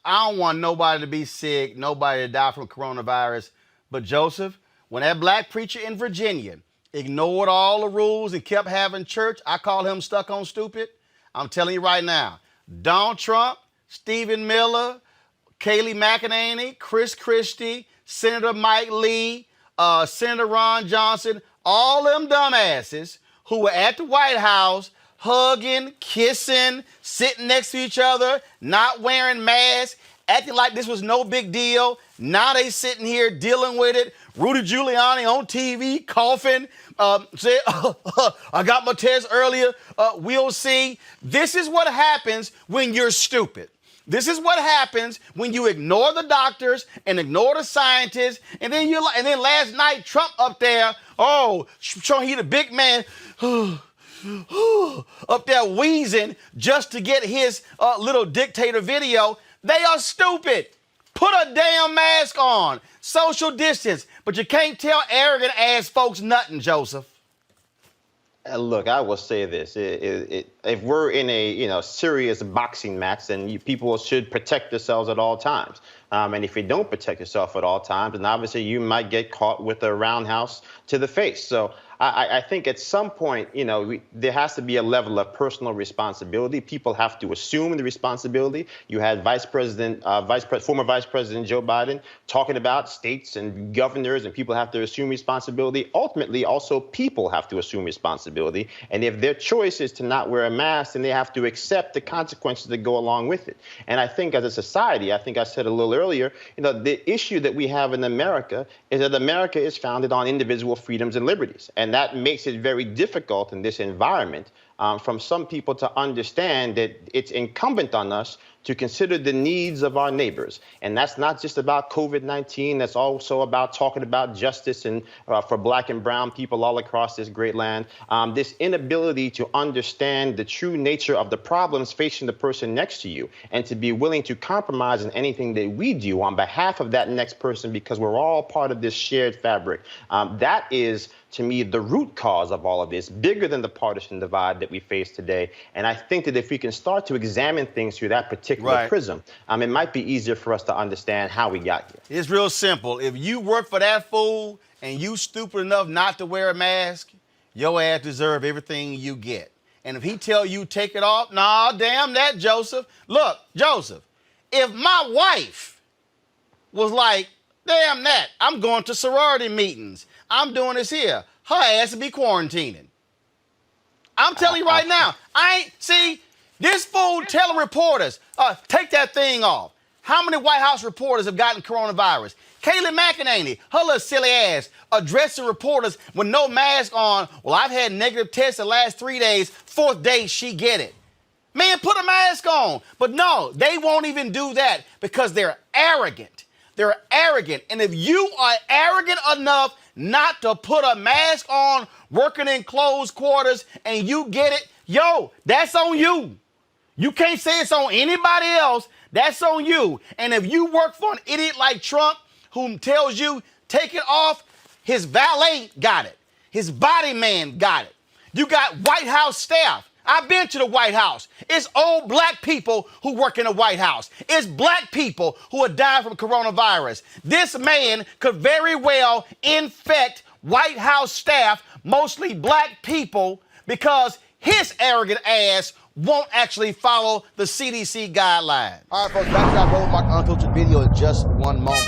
don't want nobody to be sick, nobody to die from coronavirus. But Joseph, when that black preacher in Virginia ignored all the rules and kept having church, I call him stuck on stupid. I'm telling you right now, Donald Trump, Stephen Miller, Kayleigh McEnany, Chris Christie, Senator Mike Lee, Senator Ron Johnson, all them dumbasses who were at the White House hugging, kissing, sitting next to each other, not wearing masks, acting like this was no big deal. Now they sitting here dealing with it. Rudy Giuliani on TV coughing, said, I got my test earlier, we'll see. This is what happens when you're stupid. This is what happens when you ignore the doctors and ignore the scientists. And then last night, Trump up there, showing he the big man, up there wheezing just to get his little dictator video. They are stupid. Put a damn mask on. Social distance. But you can't tell arrogant ass folks nothing, Joseph. Look, I will say this: if we're in a serious boxing match, then people should protect themselves at all times. And if you don't protect yourself at all times, then obviously you might get caught with a roundhouse to the face. So I think at some point, there has to be a level of personal responsibility. People have to assume the responsibility. You had former Vice President Joe Biden talking about states and governors, and people have to assume responsibility. Ultimately, also people have to assume responsibility. And if their choice is to not wear a mask, then they have to accept the consequences that go along with it. And I think as a society, I think I said a little earlier, the issue that we have in America is that America is founded on individual freedoms and liberties. And that makes it very difficult in this environment from some people to understand that it's incumbent on us to consider the needs of our neighbors. And that's not just about COVID-19. That's also about talking about justice and for black and brown people all across this great land. This inability to understand the true nature of the problems facing the person next to you and to be willing to compromise in anything that we do on behalf of that next person because we're all part of this shared fabric. That is, to me, the root cause of all of this, bigger than the partisan divide that we face today. And I think that if we can start to examine things through that particular prism, it might be easier for us to understand how we got here. It's real simple. If you work for that fool and you stupid enough not to wear a mask, your ass deserve everything you get. And if he tell you take it off, nah, damn that, Joseph. Look, Joseph, if my wife was like, damn that, I'm going to sorority meetings, I'm doing this here, her ass would be quarantining. I'm telling you right now, this fool telling reporters, take that thing off. How many White House reporters have gotten coronavirus? Kayleigh McEnany, her little silly ass, addressing reporters with no mask on. Well, I've had negative tests the last 3 days. 4th day, she get it. Man, put a mask on. But no, they won't even do that because they're arrogant. They're arrogant. And if you are arrogant enough not to put a mask on working in closed quarters and you get it, yo, that's on you. You can't say it's on anybody else. That's on you. And if you work for an idiot like Trump who tells you take it off, his valet got it. His body man got it. You got White House staff. I've been to the White House. It's old black people who work in the White House. It's black people who are dying from coronavirus. This man could very well infect White House staff, mostly black people, because his arrogant ass won't actually follow the CDC guidelines. All right, folks, back to our Roland Martin Unfiltered video in just one moment.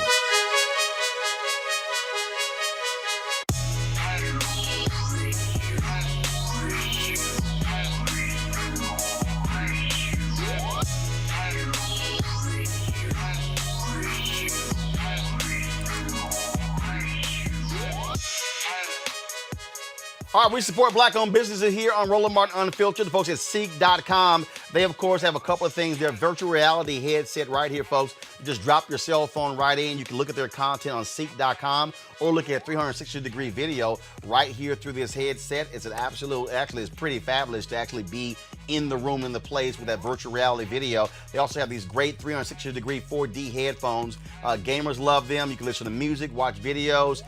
All right, we support black-owned businesses here on Roland Martin Unfiltered. The folks at Seek.com, they, of course, have a couple of things. Their virtual reality headset right here, folks. You just drop your cell phone right in. You can look at their content on Seek.com or look at 360-degree video right here through this headset. It's it's pretty fabulous to actually be in the room, in the place with that virtual reality video. They also have these great 360-degree 4D headphones. Gamers love them. You can listen to music, watch videos,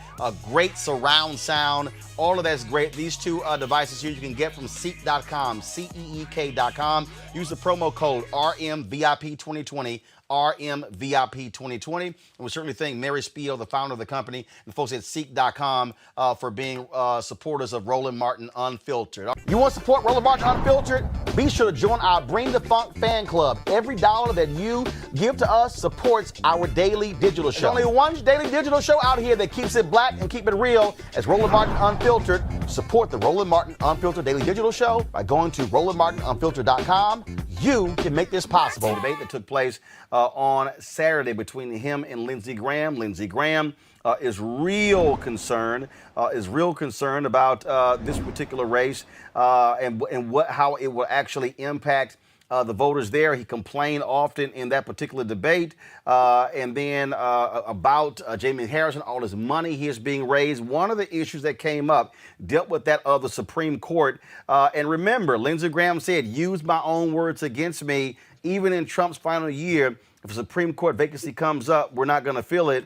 great surround sound. All of that's great. These two devices here you can get from Seek.com, CEEK.com. Use the promo code RMVIP2020. RMVIP2020. And we certainly thank Mary Spiel, the founder of the company, and folks at Seek.com for being supporters of Roland Martin Unfiltered. You want to support Roland Martin Unfiltered? Be sure to join our Bring the Funk fan club. Every dollar that you give to us supports our daily digital show. There's only one daily digital show out here that keeps it black and keep it real as Roland Martin Unfiltered. Support the Roland Martin Unfiltered daily digital show by going to RolandMartinUnfiltered.com. You can make this possible. The debate that took place on Saturday between him and Lindsey Graham. Lindsey Graham is real concerned about this particular race and how it will actually impact the voters there. He complained often in that particular debate and then about Jamie Harrison, all his money he is being raised. One of the issues that came up dealt with that of the Supreme Court. And remember, Lindsey Graham said, use my own words against me. Even in Trump's final year, if a Supreme Court vacancy comes up, we're not going to fill it.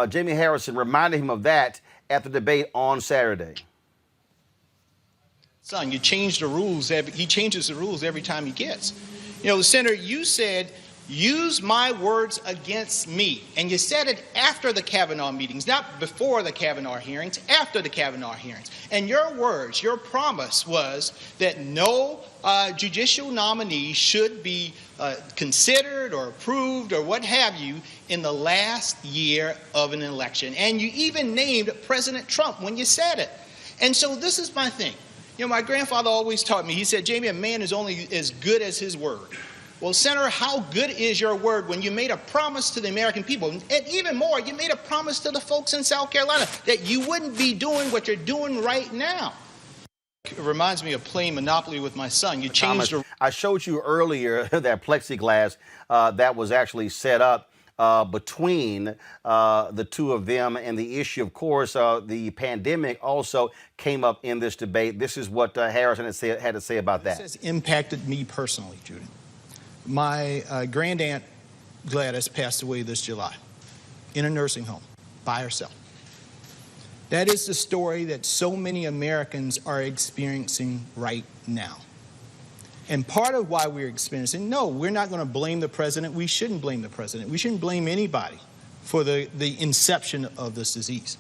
Jamie Harrison reminded him of that at the debate on Saturday. Son, you change the rules. He changes the rules every time he gets. You know, Senator, you said, use my words against me. And you said it after the Kavanaugh meetings, not before the Kavanaugh hearings, after the Kavanaugh hearings. And your words, your promise was that no judicial nominee should be considered or approved or what have you in the last year of an election. And you even named President Trump when you said it. And so this is my thing. You know, my grandfather always taught me, he said, Jamie, a man is only as good as his word. Well, Senator, how good is your word when you made a promise to the American people? And even more, you made a promise to the folks in South Carolina that you wouldn't be doing what you're doing right now. It reminds me of playing Monopoly with my son. You change the... I showed you earlier that plexiglass that was actually set up between the two of them, and the issue, of course, the pandemic also came up in this debate. This is what Harrison had to say about that. This has impacted me personally, Judy. My grandaunt Gladys passed away this July in a nursing home by herself. That is the story that so many Americans are experiencing right now. And part of why we're experiencing, no, we're not going to blame the president. We shouldn't blame the president. We shouldn't blame anybody for the inception of this disease.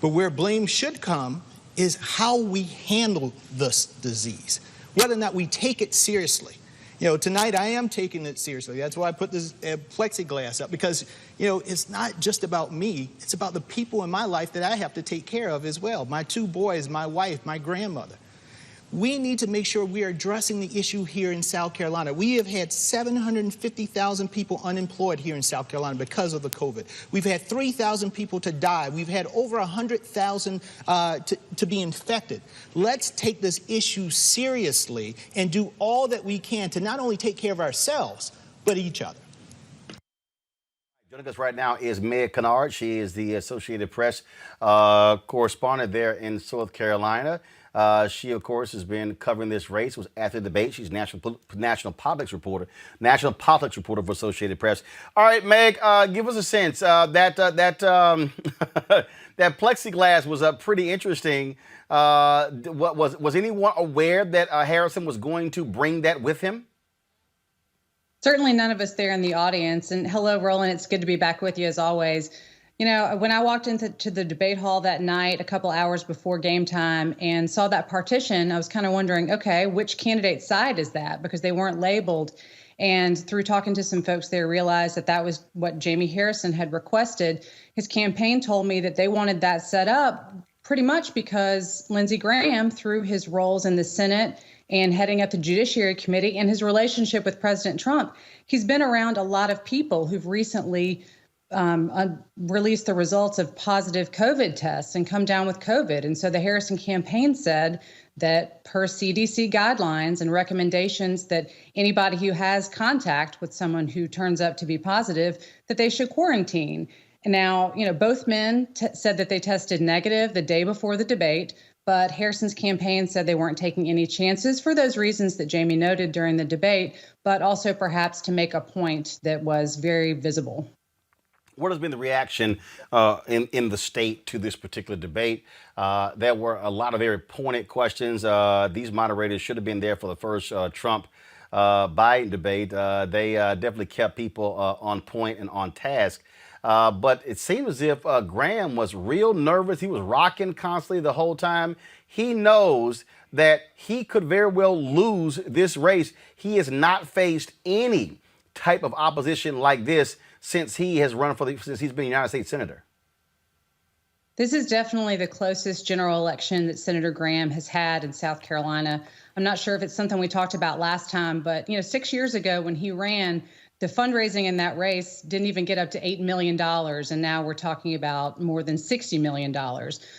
But where blame should come is how we handle this disease, whether or not we take it seriously. You know, tonight I am taking it seriously. That's why I put this plexiglass up, because, you know, it's not just about me. It's about the people in my life that I have to take care of as well. My two boys, my wife, my grandmother. We need to make sure we are addressing the issue here in South Carolina. We have had 750,000 people unemployed here in South Carolina because of the COVID. We've had 3,000 people to die. We've had over 100,000 to be infected. Let's take this issue seriously and do all that we can to not only take care of ourselves, but each other. Joining us right now is Meg Kennard. She is the Associated Press correspondent there in South Carolina. She, of course, has been covering this race, was at the debate. She's national politics reporter for Associated Press. All right, Meg, give us a sense. That plexiglass was pretty interesting. Was anyone aware that Harrison was going to bring that with him? Certainly none of us there in the audience. And hello, Roland. It's good to be back with you as always. You know, when I walked into the debate hall that night, a couple hours before game time, and saw that partition, I was kind of wondering, okay, which candidate's side is that? Because they weren't labeled. And through talking to some folks there, realized that that was what Jamie Harrison had requested. His campaign told me that they wanted that set up pretty much because Lindsey Graham, through his roles in the Senate and heading up the Judiciary Committee and his relationship with President Trump, he's been around a lot of people who've recently released the results of positive COVID tests and come down with COVID. And so the Harrison campaign said that per CDC guidelines and recommendations that anybody who has contact with someone who turns up to be positive, that they should quarantine. And now, you know, both men said that they tested negative the day before the debate, but Harrison's campaign said they weren't taking any chances for those reasons that Jamie noted during the debate, but also perhaps to make a point that was very visible. What has been the reaction in the state to this particular debate? There were a lot of very pointed questions. These moderators should have been there for the first Trump-Biden debate. They definitely kept people on point and on task. But it seemed as if Graham was real nervous. He was rocking constantly the whole time. He knows that he could very well lose this race. He has not faced any type of opposition like this since he has run since he's been a United States Senator. This is definitely the closest general election that Senator Graham has had in South Carolina. I'm not sure if it's something we talked about last time, but 6 years ago when he ran, the fundraising in that race didn't even get up to $8 million. And now we're talking about more than $60 million.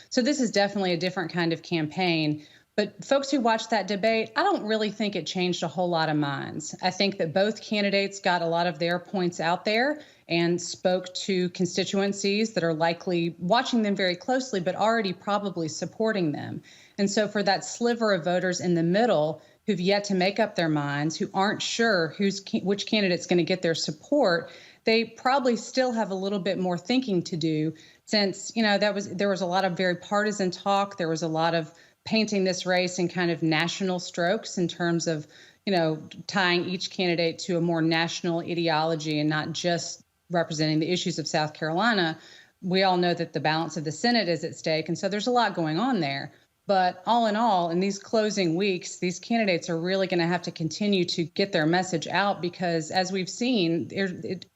So this is definitely a different kind of campaign. But folks who watched that debate, I don't really think it changed a whole lot of minds. I think that both candidates got a lot of their points out there and spoke to constituencies that are likely watching them very closely, but already probably supporting them. And so for that sliver of voters in the middle who've yet to make up their minds, who aren't sure which candidate's going to get their support, they probably still have a little bit more thinking to do since, there was a lot of very partisan talk. There was a lot of painting this race in kind of national strokes in terms of, tying each candidate to a more national ideology and not just representing the issues of South Carolina. We all know that the balance of the Senate is at stake. And so there's a lot going on there. But all in all, in these closing weeks, these candidates are really going to have to continue to get their message out because, as we've seen,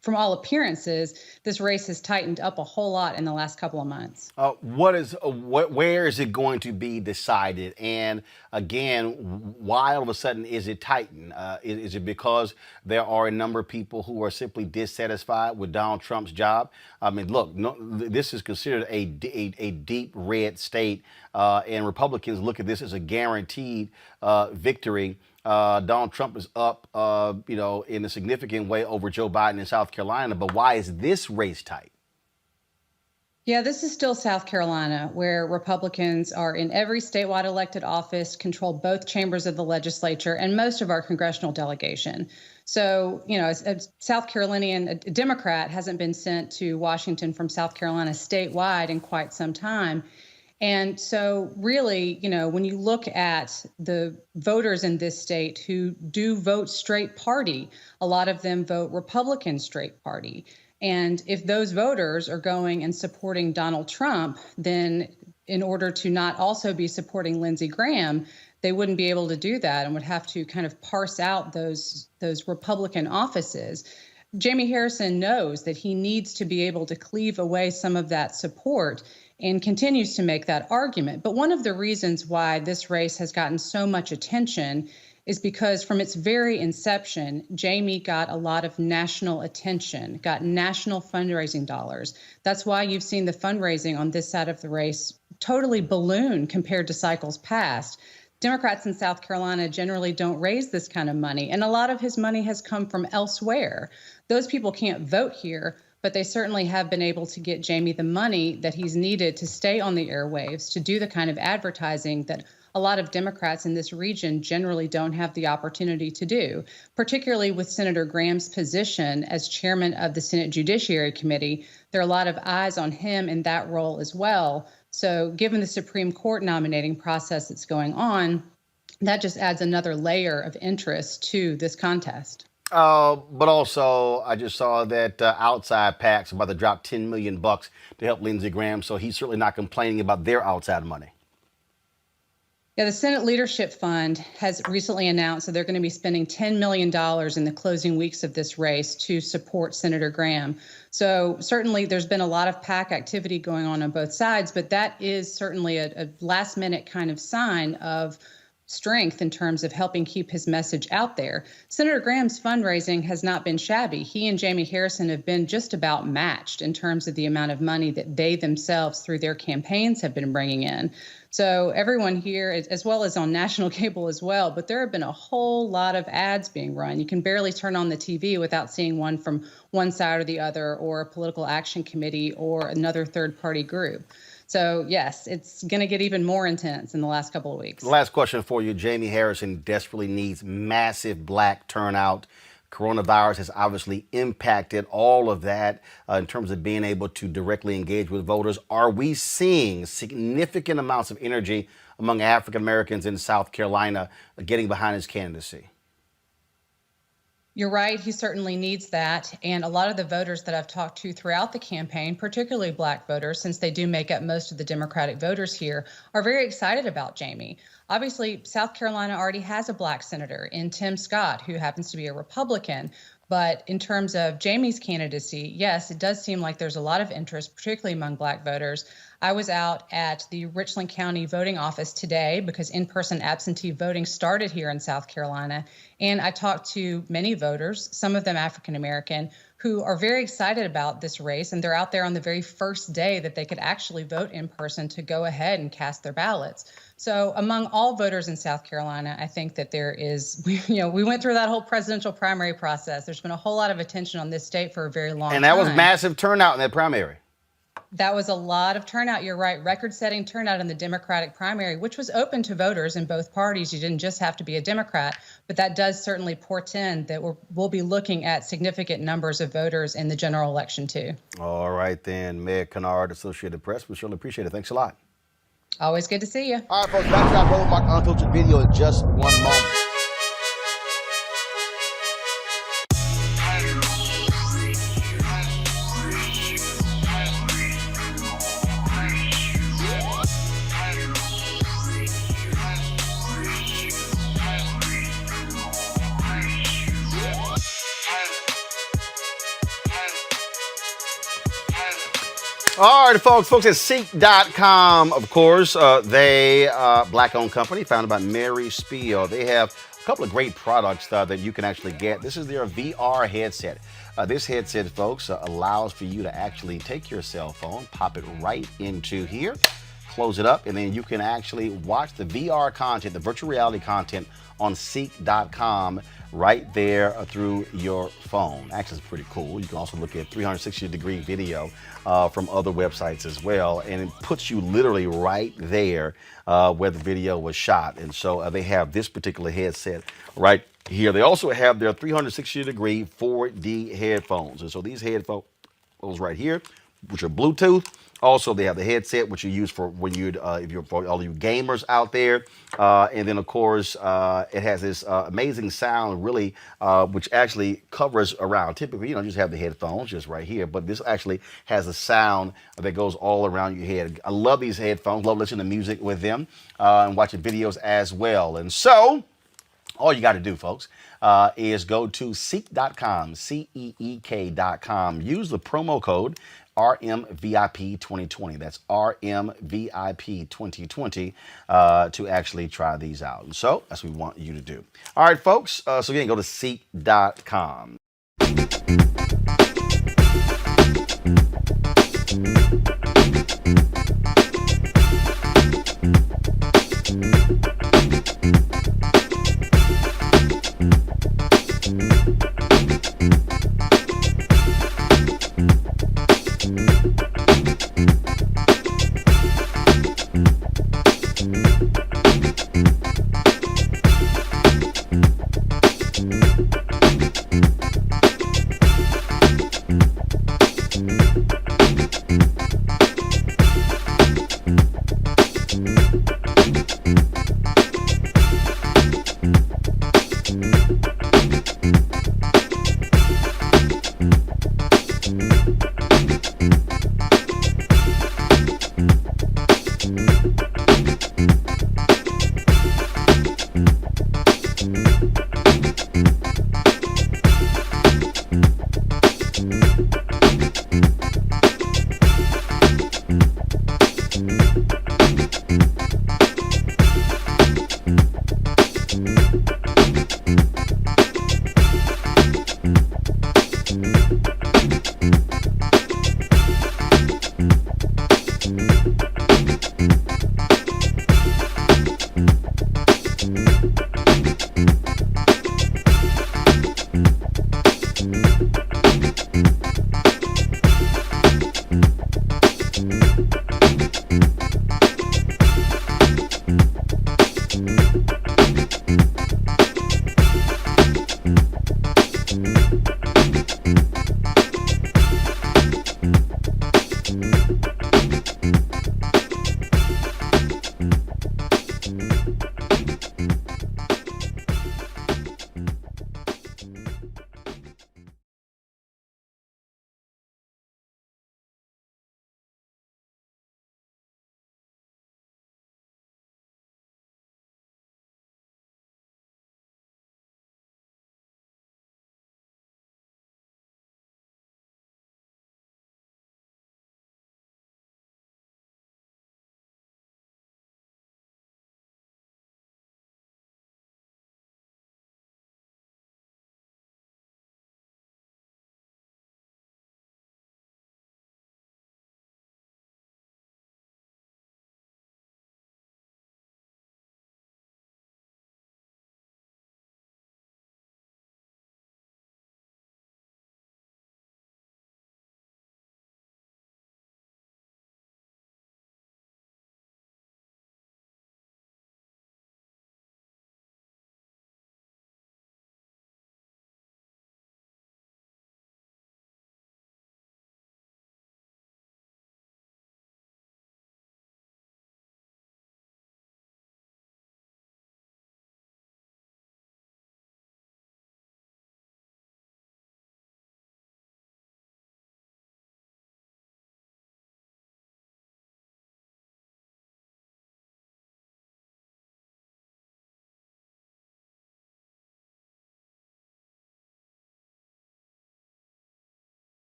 from all appearances, this race has tightened up a whole lot in the last couple of months. Where is it going to be decided? And again, why all of a sudden is it tightened? Is it because there are a number of people who are simply dissatisfied with Donald Trump's job? I mean, look, this is considered a deep red state, and Republicans look at this as a guaranteed victory. Donald Trump is up, in a significant way over Joe Biden in South Carolina. But why is this race tight? Yeah, this is still South Carolina, where Republicans are in every statewide elected office, control both chambers of the legislature, and most of our congressional delegation. So, a South Carolinian, a Democrat, hasn't been sent to Washington from South Carolina statewide in quite some time. And so really, when you look at the voters in this state who do vote straight party, a lot of them vote Republican straight party. And if those voters are going and supporting Donald Trump, then in order to not also be supporting Lindsey Graham, they wouldn't be able to do that and would have to kind of parse out those Republican offices. Jamie Harrison knows that he needs to be able to cleave away some of that support and continues to make that argument. But one of the reasons why this race has gotten so much attention is because from its very inception, Jamie got a lot of national attention, got national fundraising dollars. That's why you've seen the fundraising on this side of the race totally balloon compared to cycles past. Democrats in South Carolina generally don't raise this kind of money, and a lot of his money has come from elsewhere. Those people can't vote here, but they certainly have been able to get Jamie the money that he's needed to stay on the airwaves, to do the kind of advertising that a lot of Democrats in this region generally don't have the opportunity to do, particularly with Senator Graham's position as chairman of the Senate Judiciary Committee. There are a lot of eyes on him in that role as well. So given the Supreme Court nominating process that's going on, that just adds another layer of interest to this contest. But also, I just saw that outside PAC's about to drop $10 million to help Lindsey Graham, so he's certainly not complaining about their outside money. Yeah, the Senate Leadership Fund has recently announced that they're going to be spending $10 million in the closing weeks of this race to support Senator Graham. So certainly there's been a lot of PAC activity going on both sides, but that is certainly a last-minute kind of sign of strength in terms of helping keep his message out there. Senator Graham's fundraising has not been shabby. He and Jamie Harrison have been just about matched in terms of the amount of money that they themselves through their campaigns have been bringing in. So everyone here, as well as on national cable as well, but there have been a whole lot of ads being run. You can barely turn on the TV without seeing one from one side or the other, or a political action committee or another third-party group. So, yes, it's going to get even more intense in the last couple of weeks. Last question for you. Jamie Harrison desperately needs massive black turnout. Coronavirus has obviously impacted all of that in terms of being able to directly engage with voters. Are we seeing significant amounts of energy among African Americans in South Carolina getting behind his candidacy? You're right. He certainly needs that. And a lot of the voters that I've talked to throughout the campaign, particularly black voters, since they do make up most of the Democratic voters here, are very excited about Jamie. Obviously, South Carolina already has a black senator in Tim Scott, who happens to be a Republican. But in terms of Jamie's candidacy, yes, it does seem like there's a lot of interest, particularly among black voters. I was out at the Richland County voting office today because in-person absentee voting started here in South Carolina. And I talked to many voters, some of them African American, who are very excited about this race. And they're out there on the very first day that they could actually vote in person to go ahead and cast their ballots. So among all voters in South Carolina, I think that there is, we went through that whole presidential primary process. There's been a whole lot of attention on this state for a very long time. And that was massive turnout in that primary. That was a lot of turnout. You're right. Record-setting turnout in the Democratic primary, which was open to voters in both parties. You didn't just have to be a Democrat, but that does certainly portend that we'll be looking at significant numbers of voters in the general election, too. All right, then. Meg Kennard, Associated Press. We surely appreciate it. Thanks a lot. Always good to see you. All right, folks. Back to our Roland Martin Unfiltered video in just one moment. All right, folks at Seek.com, of course, they black-owned company founded by Mary Spiel. They have a couple of great products that you can actually get. This is their VR headset. This headset, folks, allows for you to actually take your cell phone, pop it right into here, close it up, and then you can actually watch the VR content, the virtual reality content on Seek.com right there through your phone. Actually, it's pretty cool. You can also look at 360-degree video from other websites as well, and it puts you literally right there where the video was shot. And so they have this particular headset right here. They also have their 360-degree 4D headphones. And so these headphones right here, which are Bluetooth. Also, they have the headset, which you use for when if you're for all you gamers out there. And then, of course, it has this amazing sound, really, which actually covers around. Typically, just have the headphones just right here, but this actually has a sound that goes all around your head. I love these headphones. Love listening to music with them and watching videos as well. And so, all you got to do, folks, is go to Seek.com, Seek.com. Use the promo code RMVIP 2020. That's RMVIP 2020 to actually try these out. And so that's what we want you to do. All right, folks. So again, go to Seek.com.